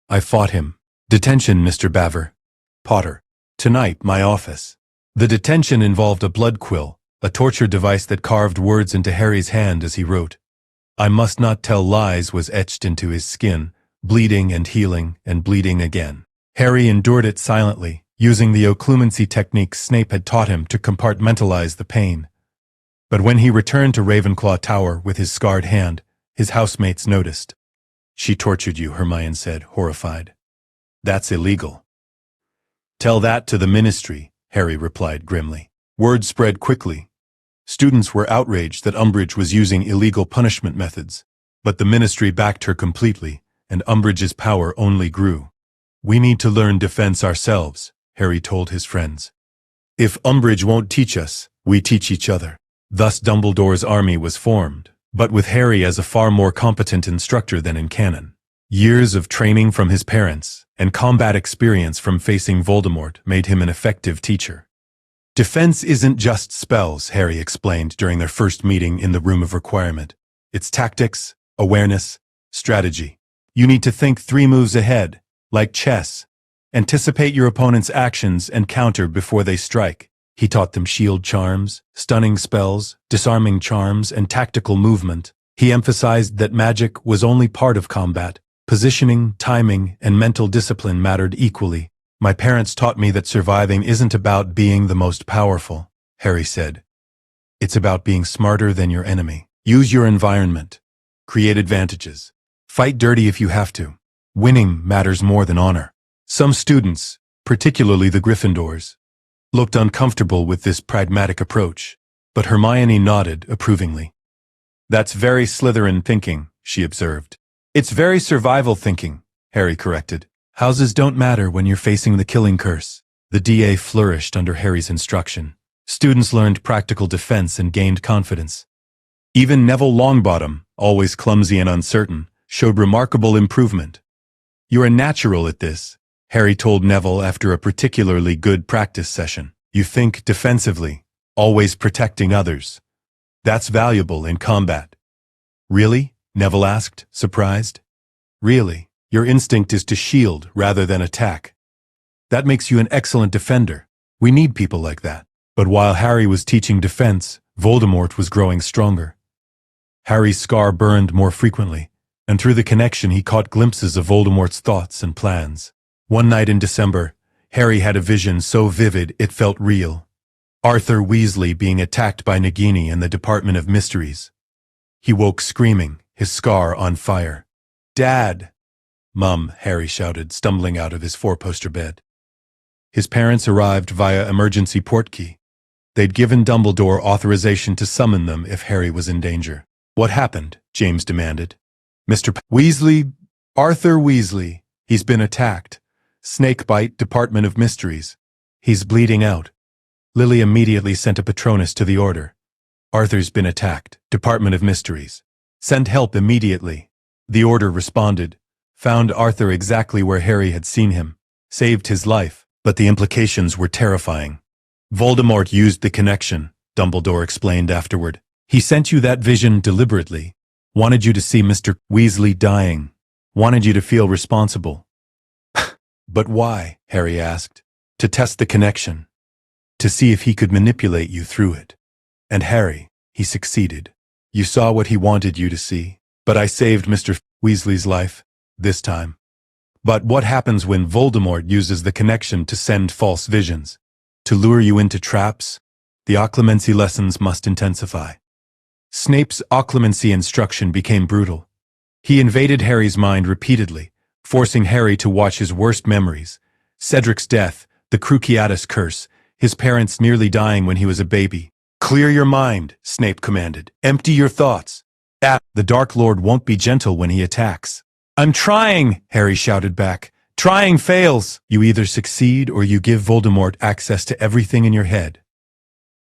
I fought him. Detention, Mr. Baver. Potter. Tonight, my office. The detention involved a blood quill, a torture device that carved words into Harry's hand as he wrote. I must not tell lies was etched into his skin, bleeding and healing and bleeding again. Harry endured it silently, using the occlumency techniques Snape had taught him to compartmentalize the pain. But when he returned to Ravenclaw Tower with his scarred hand, his housemates noticed. She tortured you, Hermione said, horrified. That's illegal. Tell that to the Ministry, Harry replied grimly. Word spread quickly. Students were outraged that Umbridge was using illegal punishment methods, but the Ministry backed her completely, and Umbridge's power only grew. We need to learn defense ourselves, Harry told his friends. If Umbridge won't teach us, we teach each other. Thus Dumbledore's army was formed, but with Harry as a far more competent instructor than in canon. Years of training from his parents and combat experience from facing Voldemort made him an effective teacher. Defense isn't just spells, Harry explained during their first meeting in the Room of Requirement. It's tactics, awareness, strategy. You need to think 3 moves ahead, like chess. Anticipate your opponent's actions and counter before they strike. He taught them shield charms, stunning spells, disarming charms, and tactical movement. He emphasized that magic was only part of combat. Positioning, timing, and mental discipline mattered equally. My parents taught me that surviving isn't about being the most powerful, Harry said. It's about being smarter than your enemy. Use your environment. Create advantages. Fight dirty if you have to. Winning matters more than honor. Some students, particularly the Gryffindors, looked uncomfortable with this pragmatic approach, but Hermione nodded approvingly. That's very Slytherin thinking, she observed. It's very survival thinking, Harry corrected. Houses don't matter when you're facing the killing curse. The DA flourished under Harry's instruction. Students learned practical defense and gained confidence. Even Neville Longbottom, always clumsy and uncertain, showed remarkable improvement. You're a natural at this, Harry told Neville after a particularly good practice session. You think defensively, always protecting others. That's valuable in combat. Really? Neville asked, surprised. Really, your instinct is to shield rather than attack. That makes you an excellent defender. We need people like that. But while Harry was teaching defense, Voldemort was growing stronger. Harry's scar burned more frequently, and through the connection he caught glimpses of Voldemort's thoughts and plans. One night in December, Harry had a vision so vivid it felt real. Arthur Weasley being attacked by Nagini in the Department of Mysteries. He woke screaming, his scar on fire. Dad! Mum, Harry shouted, stumbling out of his 4-poster bed. His parents arrived via emergency portkey. They'd given Dumbledore authorization to summon them if Harry was in danger. What happened? James demanded. Mr. Weasley, Arthur Weasley. He's been attacked. Snakebite, Department of Mysteries. He's bleeding out. Lily immediately sent a Patronus to the order. Arthur's been attacked. Department of Mysteries. Send help immediately. The order responded. Found Arthur exactly where Harry had seen him. Saved his life, but the implications were terrifying. Voldemort used the connection, Dumbledore explained afterward. He sent you that vision deliberately. Wanted you to see Mr. Weasley dying. Wanted you to feel responsible. But why? Harry asked. To test the connection. To see if he could manipulate you through it. And Harry, he succeeded. You saw what he wanted you to see. But I saved Mr. Weasley's life, this time. But what happens when Voldemort uses the connection to send false visions? To lure you into traps? The occlumency lessons must intensify. Snape's occlumency instruction became brutal. He invaded Harry's mind repeatedly, forcing Harry to watch his worst memories. Cedric's death, the Cruciatus curse, his parents nearly dying when he was a baby. "Clear your mind," Snape commanded. "Empty your thoughts. The Dark Lord won't be gentle when he attacks." "I'm trying," Harry shouted back. "Trying fails. You either succeed or you give Voldemort access to everything in your head."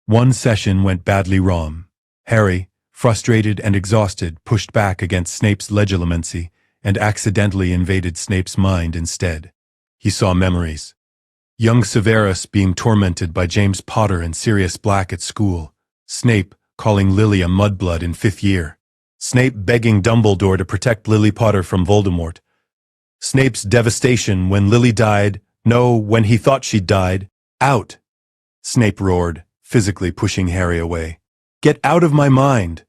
One session went badly wrong. Harry, frustrated and exhausted, pushed back against Snape's legilimency and accidentally invaded Snape's mind instead. He saw memories. Young Severus being tormented by James Potter and Sirius Black at school. Snape calling Lily a mudblood in 5th year. Snape begging Dumbledore to protect Lily Potter from Voldemort. Snape's devastation when Lily died, no, when he thought she'd died. "Out!" Snape roared, physically pushing Harry away. "Get out of my mind!"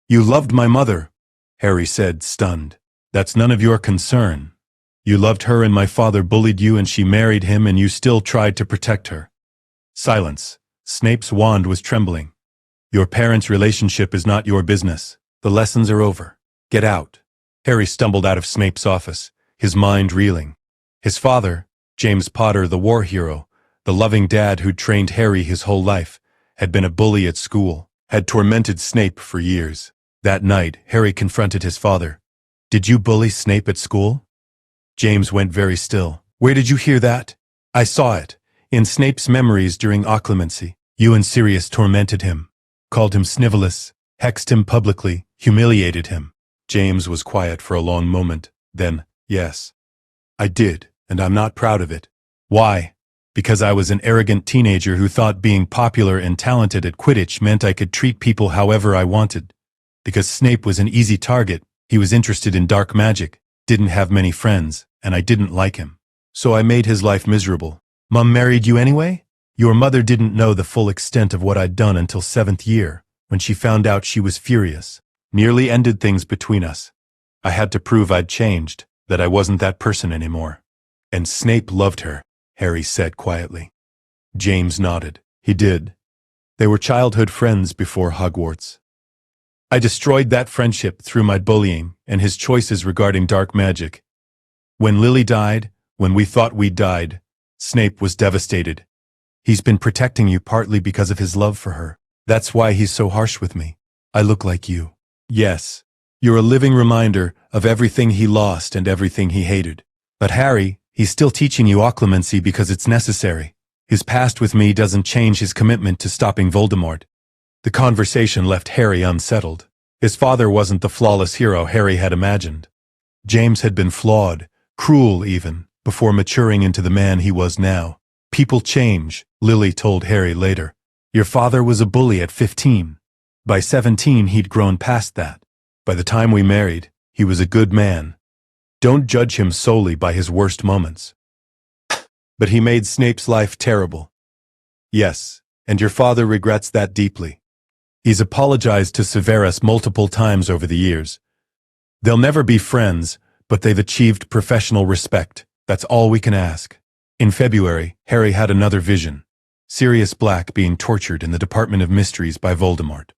"You loved my mother," Harry said, stunned. "That's none of your concern. You loved her and my father bullied you and she married him and you still tried to protect her." Silence. Snape's wand was trembling. "Your parents' relationship is not your business. The lessons are over. Get out." Harry stumbled out of Snape's office, his mind reeling. His father, James Potter, the war hero, the loving dad who'd trained Harry his whole life, had been a bully at school, had tormented Snape for years. That night, Harry confronted his father. "Did you bully Snape at school?" James went very still. "Where did you hear that?" "I saw it. In Snape's memories during occlumency. You and Sirius tormented him, called him Snivelus, hexed him publicly, humiliated him." James was quiet for a long moment. Then, "Yes, I did, and I'm not proud of it." "Why?" "Because I was an arrogant teenager who thought being popular and talented at Quidditch meant I could treat people however I wanted. Because Snape was an easy target, he was interested in dark magic, didn't have many friends, and I didn't like him. So I made his life miserable." "Mum married you anyway?" "Your mother didn't know the full extent of what I'd done until 7th year. When she found out, she was furious. Nearly ended things between us. I had to prove I'd changed, that I wasn't that person anymore." "And Snape loved her," Harry said quietly. James nodded. "He did. They were childhood friends before Hogwarts. I destroyed that friendship through my bullying and his choices regarding dark magic. When Lily died, when we thought we'd died, Snape was devastated. He's been protecting you partly because of his love for her. That's why he's so harsh with me. I look like you." "Yes, you're a living reminder of everything he lost and everything he hated. But Harry, he's still teaching you occlumency because it's necessary. His past with me doesn't change his commitment to stopping Voldemort." The conversation left Harry unsettled. His father wasn't the flawless hero Harry had imagined. James had been flawed, cruel even, before maturing into the man he was now. "People change," Lily told Harry later. "Your father was a bully at 15. By 17 he'd grown past that. By the time we married, he was a good man. Don't judge him solely by his worst moments." "But he made Snape's life terrible." "Yes, and your father regrets that deeply. He's apologized to Severus multiple times over the years. They'll never be friends, but they've achieved professional respect. That's all we can ask." In February, Harry had another vision. Sirius Black being tortured in the Department of Mysteries by Voldemort.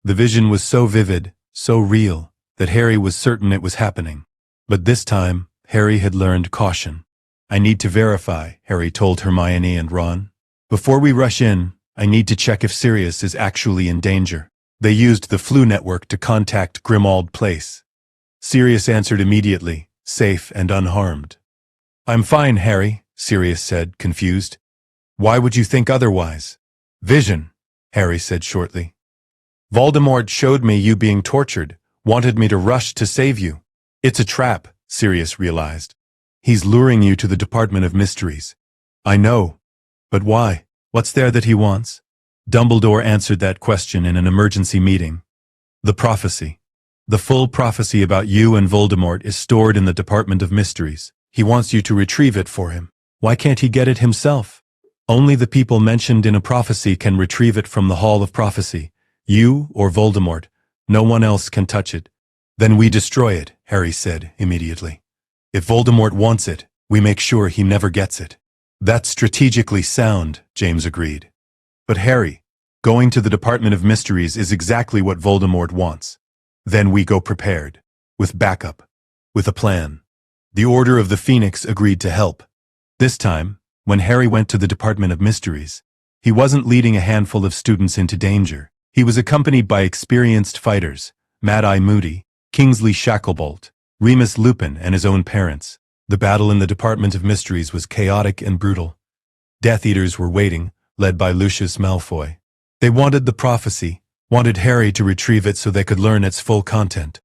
The vision was so vivid, so real, that Harry was certain it was happening. But this time, Harry had learned caution. "I need to verify," Harry told Hermione and Ron. "Before we rush in, I need to check if Sirius is actually in danger." They used the Flu network to contact Grimmauld Place. Sirius answered immediately, safe and unharmed. "I'm fine, Harry," Sirius said, confused. "Why would you think otherwise?" "Vision," Harry said shortly. "Voldemort showed me you being tortured, wanted me to rush to save you." "It's a trap," Sirius realized. "He's luring you to the Department of Mysteries." "I know. But why? What's there that he wants?" Dumbledore answered that question in an emergency meeting. "The prophecy. The full prophecy about you and Voldemort is stored in the Department of Mysteries. He wants you to retrieve it for him. Why can't he get it himself? Only the people mentioned in a prophecy can retrieve it from the Hall of Prophecy. You or Voldemort. No one else can touch it." "Then we destroy it," Harry said immediately. "If Voldemort wants it, we make sure he never gets it." "That's strategically sound," James agreed. "But Harry, going to the Department of Mysteries is exactly what Voldemort wants. Then we go prepared." with backup, with a plan. The Order of the Phoenix agreed to help. This time, when Harry went to the Department of Mysteries, he wasn't leading a handful of students into danger. He was accompanied by experienced fighters, Mad-Eye Moody, Kingsley Shacklebolt, Remus Lupin, and his own parents. The battle in the Department of Mysteries was chaotic and brutal. Death Eaters were waiting, led by Lucius Malfoy. They wanted the prophecy, wanted Harry to retrieve it so they could learn its full content.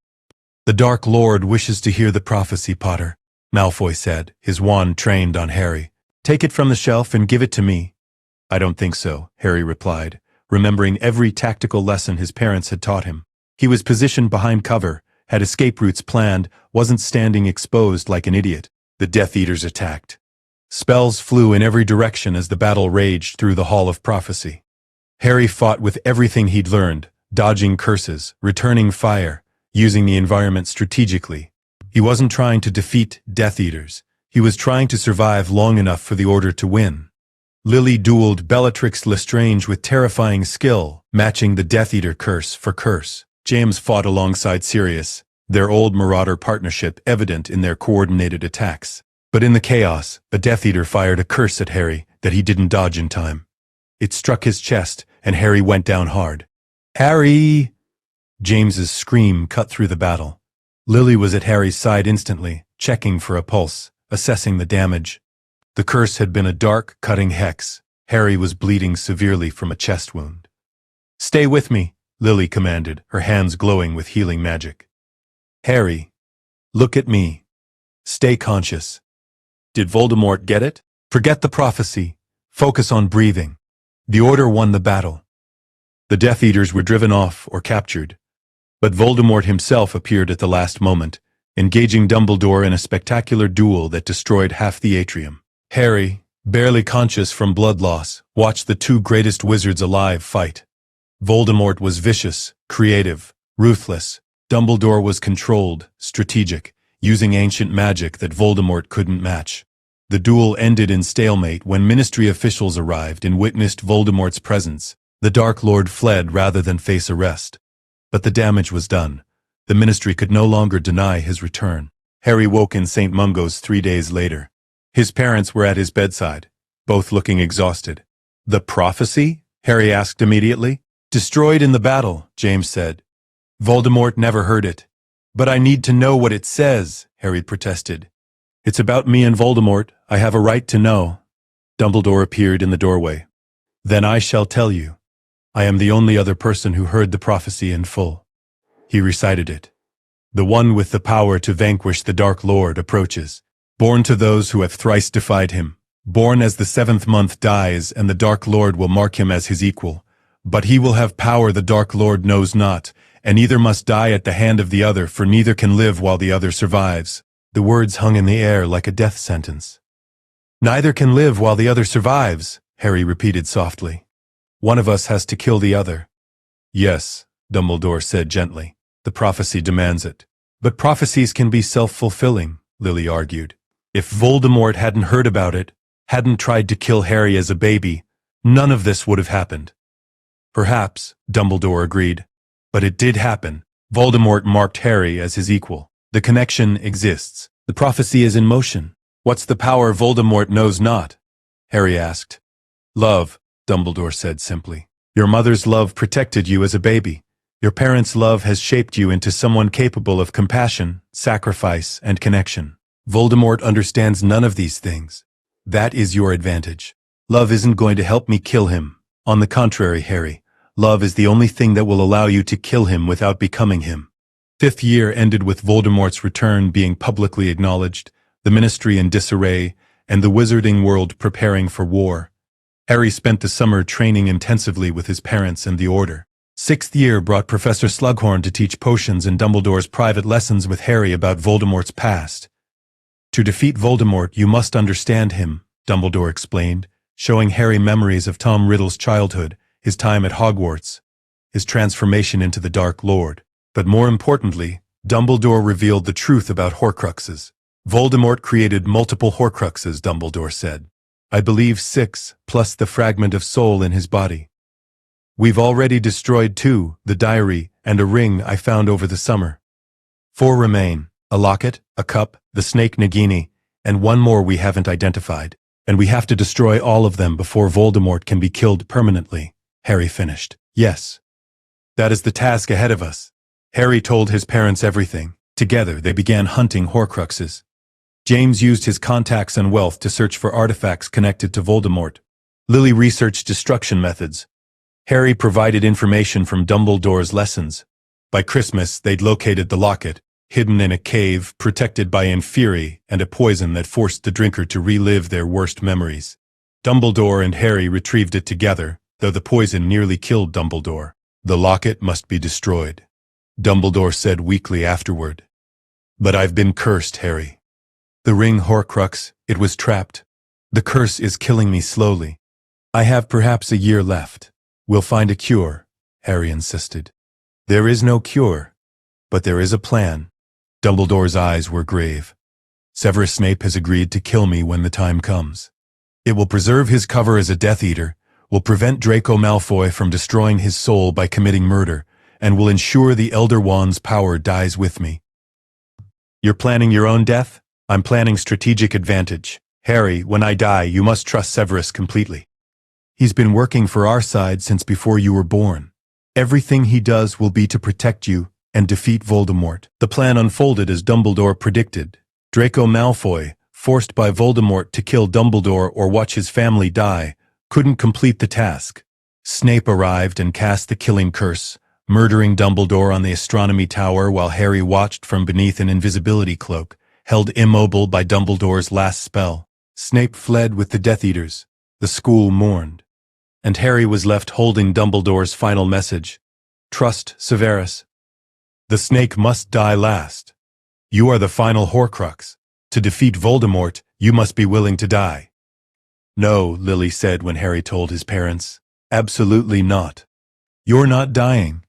"The Dark Lord wishes to hear the prophecy, Potter," Malfoy said, his wand trained on Harry. "Take it from the shelf and give it to me." "I don't think so," Harry replied, remembering every tactical lesson his parents had taught him. He was positioned behind cover, had escape routes planned, wasn't standing exposed like an idiot. The Death Eaters attacked. Spells flew in every direction as the battle raged through the Hall of Prophecy. Harry fought with everything he'd learned, dodging curses, returning fire, using the environment strategically. He wasn't trying to defeat Death Eaters. He was trying to survive long enough for the Order to win. Lily dueled Bellatrix Lestrange with terrifying skill, matching the Death Eater curse for curse. James fought alongside Sirius, their old Marauder partnership evident in their coordinated attacks. But in the chaos, a Death Eater fired a curse at Harry that he didn't dodge in time. It struck his chest, and Harry went down hard. "Harry!" James's scream cut through the battle. Lily was at Harry's side instantly, checking for a pulse, assessing the damage. The curse had been a dark, cutting hex. Harry was bleeding severely from a chest wound. "Stay with me," Lily commanded, her hands glowing with healing magic. "Harry, look at me. Stay conscious." Did Voldemort get it? Forget the prophecy. Focus on breathing. The Order won the battle. The Death Eaters were driven off or captured. But Voldemort himself appeared at the last moment, engaging Dumbledore in a spectacular duel that destroyed half the atrium. Harry, barely conscious from blood loss, watched the two greatest wizards alive fight. Voldemort was vicious, creative, ruthless. Dumbledore was controlled, strategic, using ancient magic that Voldemort couldn't match. The duel ended in stalemate when Ministry officials arrived and witnessed Voldemort's presence. The Dark Lord fled rather than face arrest. But the damage was done. The Ministry could no longer deny his return. Harry woke in St. Mungo's 3 days later. His parents were at his bedside, both looking exhausted. "The prophecy?" Harry asked immediately. "Destroyed in the battle," James said. "Voldemort never heard it." "But I need to know what it says," Harry protested. "It's about me and Voldemort. I have a right to know." Dumbledore appeared in the doorway. "Then I shall tell you. I am the only other person who heard the prophecy in full." He recited it. "The one with the power to vanquish the Dark Lord approaches, born to those who have thrice defied him. Born as the 7th month dies, and the Dark Lord will mark him as his equal. But he will have power the Dark Lord knows not, and either must die at the hand of the other, for neither can live while the other survives." The words hung in the air like a death sentence. "Neither can live while the other survives," Harry repeated softly. "One of us has to kill the other." "Yes," Dumbledore said gently. "The prophecy demands it." "But prophecies can be self-fulfilling," Lily argued. "If Voldemort hadn't heard about it, hadn't tried to kill Harry as a baby, none of this would have happened." "Perhaps," Dumbledore agreed. "But it did happen. Voldemort marked Harry as his equal. The connection exists. The prophecy is in motion. What's the power Voldemort knows not?" Harry asked. "Love," Dumbledore said simply. "Your mother's love protected you as a baby. Your parents' love has shaped you into someone capable of compassion, sacrifice, and connection. Voldemort understands none of these things. That is your advantage. Love isn't going to help me kill him. On the contrary, Harry, love is the only thing that will allow you to kill him without becoming him." 5th year ended with Voldemort's return being publicly acknowledged, the Ministry in disarray, and the wizarding world preparing for war. Harry spent the summer training intensively with his parents and the Order. 6th year brought Professor Slughorn to teach potions and Dumbledore's private lessons with Harry about Voldemort's past. "To defeat Voldemort, you must understand him," Dumbledore explained, showing Harry memories of Tom Riddle's childhood, his time at Hogwarts, his transformation into the Dark Lord. But more importantly, Dumbledore revealed the truth about Horcruxes. "Voldemort created multiple Horcruxes," Dumbledore said. "I believe 6, plus the fragment of soul in his body. We've already destroyed 2, the diary, and a ring I found over the summer. 4 remain: a locket, a cup, the snake Nagini, and one more we haven't identified. And we have to destroy all of them before Voldemort can be killed permanently, Harry finished. Yes. That is the task ahead of us. Harry told his parents everything. Together, they began hunting Horcruxes. James used his contacts and wealth to search for artifacts connected to Voldemort. Lily researched destruction methods. Harry provided information from Dumbledore's lessons. By Christmas, they'd located the locket, hidden in a cave, protected by Inferi and a poison that forced the drinker to relive their worst memories. Dumbledore and Harry retrieved it together, though the poison nearly killed Dumbledore. The locket must be destroyed, Dumbledore said weakly afterward. But I've been cursed, Harry. The ring Horcrux, it was trapped. The curse is killing me slowly. I have perhaps a year left. We'll find a cure, Harry insisted. There is no cure, but there is a plan. Dumbledore's eyes were grave. Severus Snape has agreed to kill me when the time comes. It will preserve his cover as a Death Eater, will prevent Draco Malfoy from destroying his soul by committing murder, and will ensure the Elder Wand's power dies with me. You're planning your own death? I'm planning strategic advantage. Harry, when I die, you must trust Severus completely. He's been working for our side since before you were born. Everything he does will be to protect you and defeat Voldemort. The plan unfolded as Dumbledore predicted. Draco Malfoy, forced by Voldemort to kill Dumbledore or watch his family die, couldn't complete the task. Snape arrived and cast the killing curse, murdering Dumbledore on the astronomy tower while Harry watched from beneath an invisibility cloak, held immobile by Dumbledore's last spell. Snape fled with the Death Eaters. The school mourned. And Harry was left holding Dumbledore's final message. Trust Severus. The snake must die last. You are the final Horcrux. To defeat Voldemort, you must be willing to die. No, Lily said when Harry told his parents. Absolutely not. You're not dying.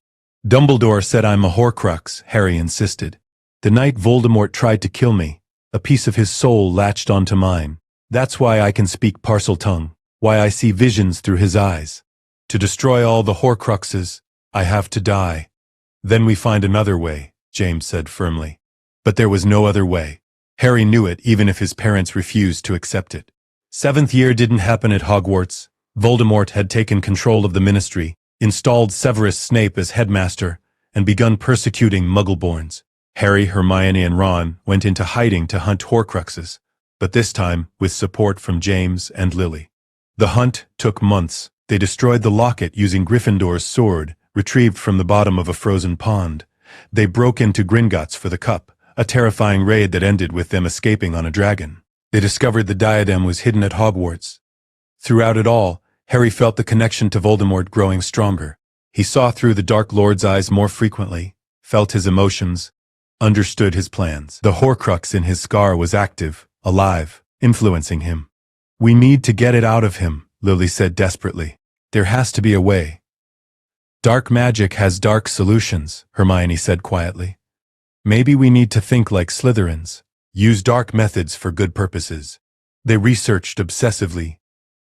Dumbledore said I'm a Horcrux, Harry insisted. The night Voldemort tried to kill me, a piece of his soul latched onto mine. That's why I can speak Parseltongue, why I see visions through his eyes. To destroy all the Horcruxes, I have to die. Then we find another way, James said firmly. But there was no other way. Harry knew it even if his parents refused to accept it. 7th year didn't happen at Hogwarts. Voldemort had taken control of the Ministry, installed Severus Snape as headmaster, and begun persecuting Muggleborns. Harry, Hermione, and Ron went into hiding to hunt Horcruxes, but this time with support from James and Lily. The hunt took months. They destroyed the locket using Gryffindor's sword, retrieved from the bottom of a frozen pond. They broke into Gringotts for the cup, a terrifying raid that ended with them escaping on a dragon. They discovered the diadem was hidden at Hogwarts. Throughout it all, Harry felt the connection to Voldemort growing stronger. He saw through the Dark Lord's eyes more frequently, felt his emotions, understood his plans. The Horcrux in his scar was active, alive, influencing him. We need to get it out of him, Lily said desperately. There has to be a way. Dark magic has dark solutions, Hermione said quietly. Maybe we need to think like Slytherins, use dark methods for good purposes. They researched obsessively,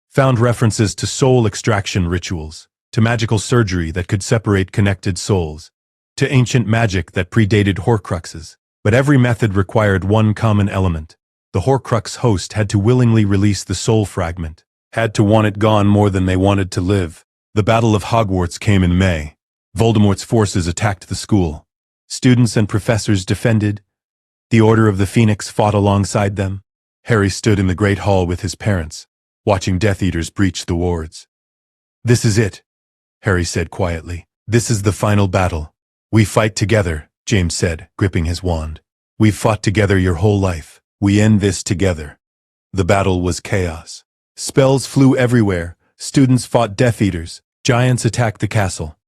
found references to soul extraction rituals, to magical surgery that could separate connected souls, to ancient magic that predated Horcruxes. But every method required one common element. The Horcrux host had to willingly release the soul fragment, had to want it gone more than they wanted to live. The Battle of Hogwarts came in May. Voldemort's forces attacked the school. Students and professors defended. The Order of the Phoenix fought alongside them. Harry stood in the Great Hall with his parents, watching Death Eaters breach the wards. This is it, Harry said quietly. This is the final battle. We fight together, James said, gripping his wand. We've fought together your whole life. We end this together. The battle was chaos. Spells flew everywhere. Students fought Death Eaters. Giants attacked the castle.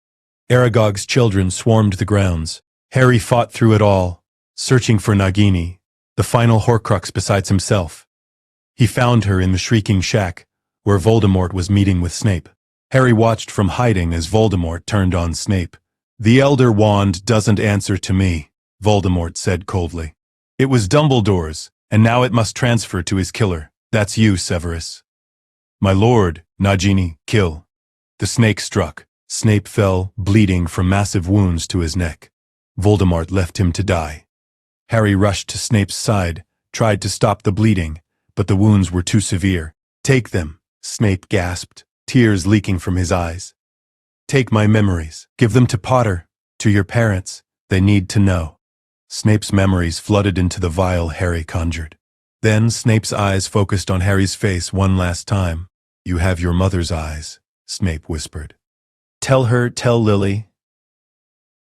Aragog's children swarmed the grounds. Harry fought through it all, searching for Nagini, the final Horcrux besides himself. He found her in the Shrieking Shack, where Voldemort was meeting with Snape. Harry watched from hiding as Voldemort turned on Snape. The Elder Wand doesn't answer to me, Voldemort said coldly. It was Dumbledore's, and now it must transfer to his killer. That's you, Severus. My lord, Nagini, kill. The snake struck. Snape fell, bleeding from massive wounds to his neck. Voldemort left him to die. Harry rushed to Snape's side, tried to stop the bleeding, but the wounds were too severe. "Take them," Snape gasped, tears leaking from his eyes. "Take my memories. Give them to Potter, to your parents. They need to know." Snape's memories flooded into the vial Harry conjured. Then Snape's eyes focused on Harry's face one last time. "You have your mother's eyes," Snape whispered. Tell Lily."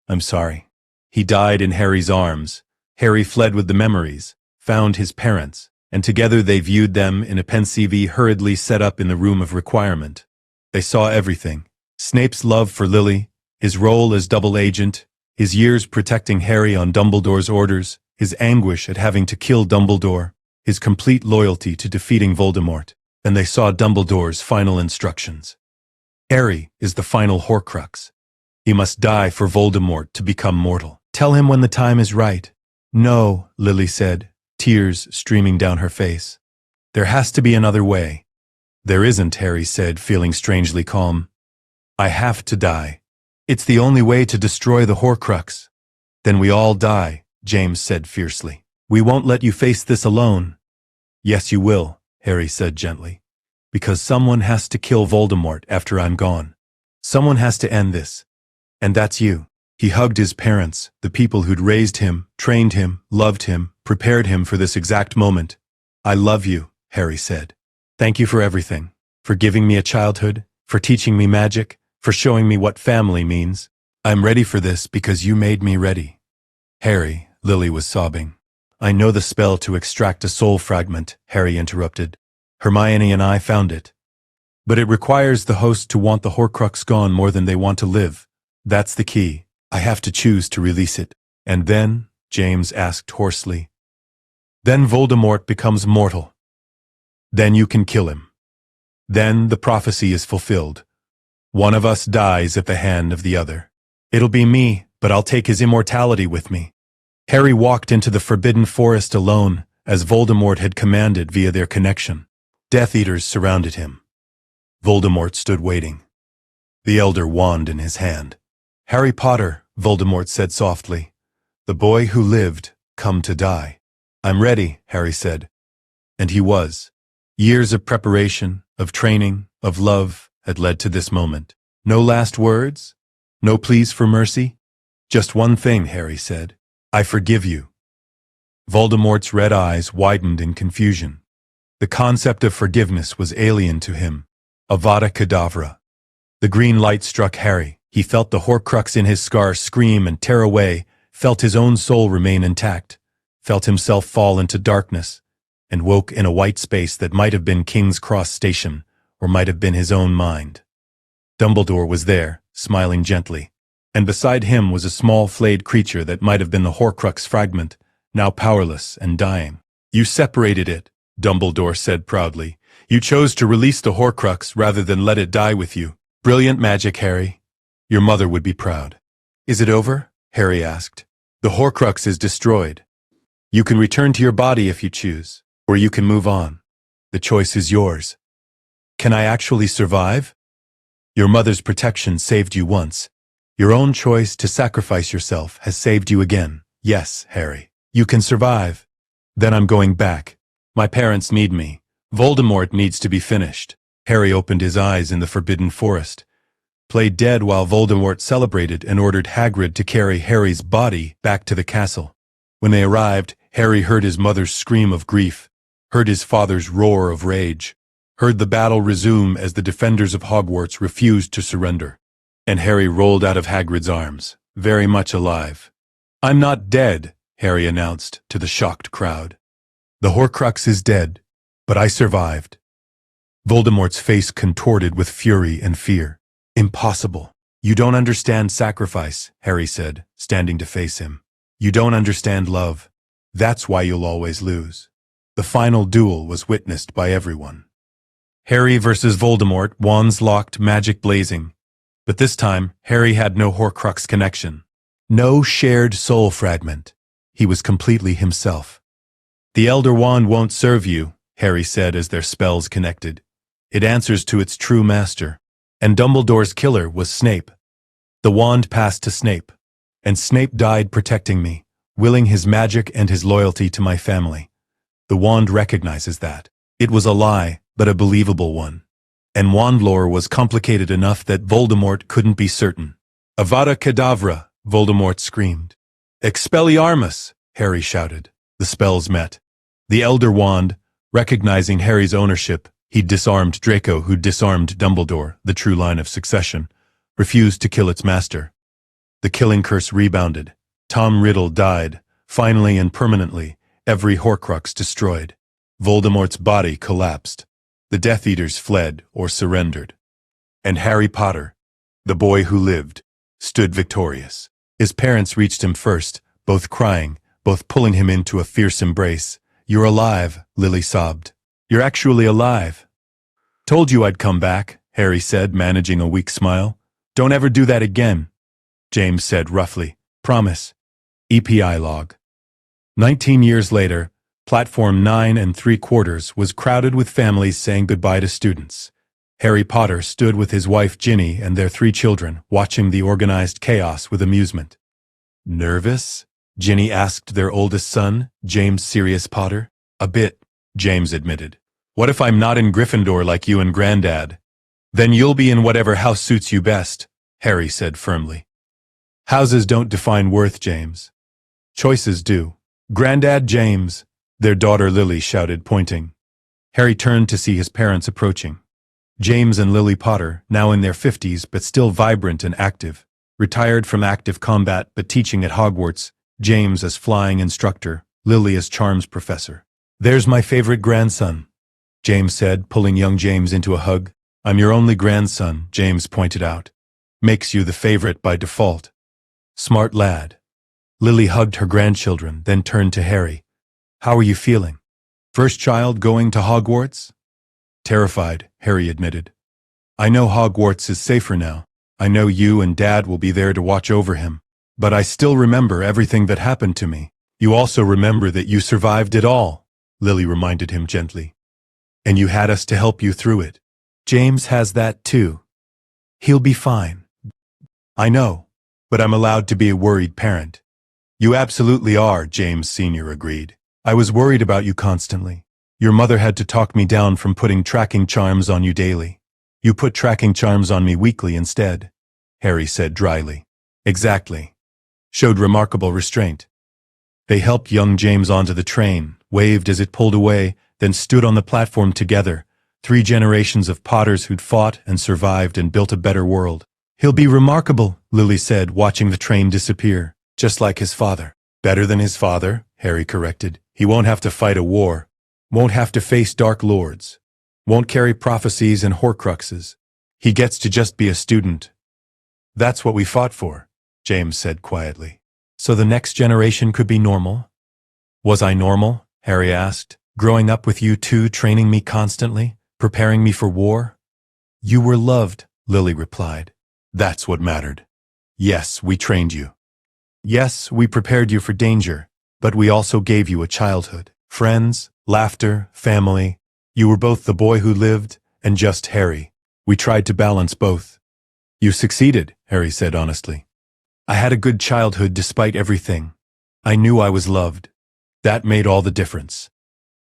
"I'm sorry." He died in Harry's arms. Harry fled with the memories, found his parents, and together they viewed them in a pensieve hurriedly set up in the room of requirement. They saw everything. Snape's love for Lily, his role as double agent, his years protecting Harry on Dumbledore's orders, his anguish at having to kill Dumbledore, his complete loyalty to defeating Voldemort, and they saw Dumbledore's final instructions. Harry is the final Horcrux. He must die for Voldemort to become mortal. "Tell him when the time is right." "No," Lily said, tears streaming down her face. "There has to be another way." "There isn't," Harry said, feeling strangely calm. "I have to die. It's the only way to destroy the Horcrux." "Then we all die," James said fiercely. "We won't let you face this alone." "Yes, you will," Harry said gently. "Because someone has to kill Voldemort after I'm gone. Someone has to end this. And that's you." He hugged his parents, the people who'd raised him, trained him, loved him, prepared him for this exact moment. "I love you," Harry said. "Thank you for everything. For giving me a childhood, for teaching me magic, for showing me what family means. I'm ready for this because you made me ready." "Harry," Lily was sobbing. "I know the spell to extract a soul fragment," Harry interrupted. "Hermione and I found it. But it requires the host to want the Horcrux gone more than they want to live. That's the key. I have to choose to release it." "And then?" James asked hoarsely. "Then Voldemort becomes mortal. Then you can kill him. Then the prophecy is fulfilled. One of us dies at the hand of the other. It'll be me, but I'll take his immortality with me." Harry walked into the Forbidden Forest alone, as Voldemort had commanded via their connection. Death Eaters surrounded him. Voldemort stood waiting, the Elder Wand in his hand. "Harry Potter," Voldemort said softly, "the boy who lived, come to die." "I'm ready," Harry said. And he was. Years of preparation, of training, of love had led to this moment. "No last words? No pleas for mercy?" "Just one thing," Harry said. "I forgive you." Voldemort's red eyes widened in confusion. The concept of forgiveness was alien to him. Avada Kedavra. The green light struck Harry. He felt the Horcrux in his scar scream and tear away, felt his own soul remain intact, felt himself fall into darkness, and woke in a white space that might have been King's Cross Station, or might have been his own mind. Dumbledore was there, smiling gently, and beside him was a small flayed creature that might have been the Horcrux fragment, now powerless and dying. "You separated it," Dumbledore said proudly. "You chose to release the Horcrux rather than let it die with you. Brilliant magic, Harry. Your mother would be proud." "Is it over?" Harry asked. "The Horcrux is destroyed. You can return to your body if you choose, or you can move on. The choice is yours." "Can I actually survive?" "Your mother's protection saved you once. Your own choice to sacrifice yourself has saved you again. Yes, Harry. You can survive." "Then I'm going back. My parents need me. Voldemort needs to be finished." Harry opened his eyes in the Forbidden Forest. Played dead while Voldemort celebrated and ordered Hagrid to carry Harry's body back to the castle. When they arrived, Harry heard his mother's scream of grief, heard his father's roar of rage, heard the battle resume as the defenders of Hogwarts refused to surrender. And Harry rolled out of Hagrid's arms, very much alive. "I'm not dead," Harry announced to the shocked crowd. "The Horcrux is dead, but I survived." Voldemort's face contorted with fury and fear. "Impossible. You don't understand sacrifice," Harry said, standing to face him. "You don't understand love. That's why you'll always lose." The final duel was witnessed by everyone. Harry versus Voldemort, wands locked, magic blazing. But this time, Harry had no Horcrux connection. No shared soul fragment. He was completely himself. "The Elder Wand won't serve you," Harry said as their spells connected. "It answers to its true master. And Dumbledore's killer was Snape. The wand passed to Snape, and Snape died protecting me, willing his magic and his loyalty to my family. The wand recognizes that. It was a lie, but a believable one. And wand lore was complicated enough that Voldemort couldn't be certain. Avada Kedavra, Voldemort screamed. Expelliarmus, Harry shouted. The spells met. The Elder Wand, recognizing Harry's ownership, he'd disarmed Draco, who'd disarmed Dumbledore, the true line of succession, refused to kill its master. The killing curse rebounded. Tom Riddle died, finally and permanently, every Horcrux destroyed. Voldemort's body collapsed. The Death Eaters fled or surrendered. And Harry Potter, the boy who lived, stood victorious. His parents reached him first, both crying, both pulling him into a fierce embrace. You're alive, Lily sobbed. You're actually alive. Told you I'd come back, Harry said, managing a weak smile. Don't ever do that again, James said roughly. Promise. EPI log. 19 years later, Platform 9 3/4 was crowded with families saying goodbye to students. Harry Potter stood with his wife Ginny and their 3 children, watching the organized chaos with amusement. Nervous? Ginny asked their oldest son, James Sirius Potter. A bit, James admitted. What if I'm not in Gryffindor like you and Granddad? Then you'll be in whatever house suits you best, Harry said firmly. Houses don't define worth, James. Choices do. Granddad James, their daughter Lily shouted, pointing. Harry turned to see his parents approaching. James and Lily Potter, now in their 50s but still vibrant and active, retired from active combat but teaching at Hogwarts, James as flying instructor, Lily as charms professor. There's my favorite grandson, James said, pulling young James into a hug. I'm your only grandson, James pointed out. Makes you the favorite by default. Smart lad. Lily hugged her grandchildren, then turned to Harry. How are you feeling? First child going to Hogwarts? Terrified, Harry admitted. I know Hogwarts is safer now. I know you and Dad will be there to watch over him. But I still remember everything that happened to me. You also remember that you survived it all, Lily reminded him gently. And you had us to help you through it. James has that too. He'll be fine. I know, but I'm allowed to be a worried parent. You absolutely are, James Sr. agreed. I was worried about you constantly. Your mother had to talk me down from putting tracking charms on you daily. You put tracking charms on me weekly instead, Harry said dryly. Exactly. Showed remarkable restraint. They helped young James onto the train, waved as it pulled away, then stood on the platform together, 3 generations of Potters who'd fought and survived and built a better world. He'll be remarkable, Lily said, watching the train disappear, just like his father. Better than his father, Harry corrected. He won't have to fight a war, won't have to face Dark Lords, won't carry prophecies and Horcruxes. He gets to just be a student. That's what we fought for, James said quietly. So the next generation could be normal? Was I normal? Harry asked. Growing up with you two, training me constantly, preparing me for war? You were loved, Lily replied. That's what mattered. Yes, we trained you. Yes, we prepared you for danger, but we also gave you a childhood. Friends, laughter, family. You were both the boy who lived and just Harry. We tried to balance both. You succeeded, Harry said honestly. I had a good childhood despite everything. I knew I was loved. That made all the difference.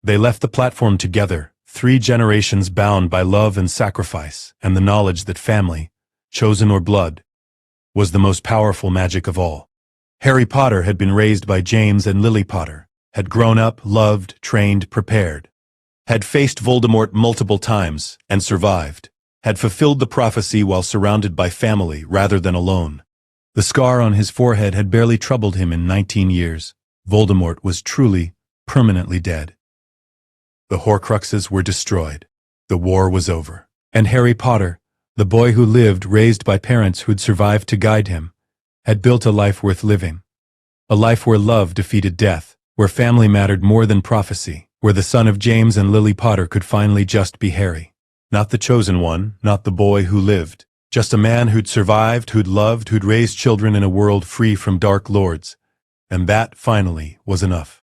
They left the platform together, 3 generations bound by love and sacrifice, and the knowledge that family, chosen or blood, was the most powerful magic of all. Harry Potter had been raised by James and Lily Potter, had grown up, loved, trained, prepared, had faced Voldemort multiple times and survived, had fulfilled the prophecy while surrounded by family rather than alone. The scar on his forehead had barely troubled him in 19 years. Voldemort was truly, permanently dead. The Horcruxes were destroyed. The war was over. And Harry Potter, the boy who lived, raised by parents who'd survived to guide him, had built a life worth living. A life where love defeated death, where family mattered more than prophecy, where the son of James and Lily Potter could finally just be Harry. Not the chosen one, not the boy who lived. Just a man who'd survived, who'd loved, who'd raised children in a world free from Dark Lords. And that, finally, was enough.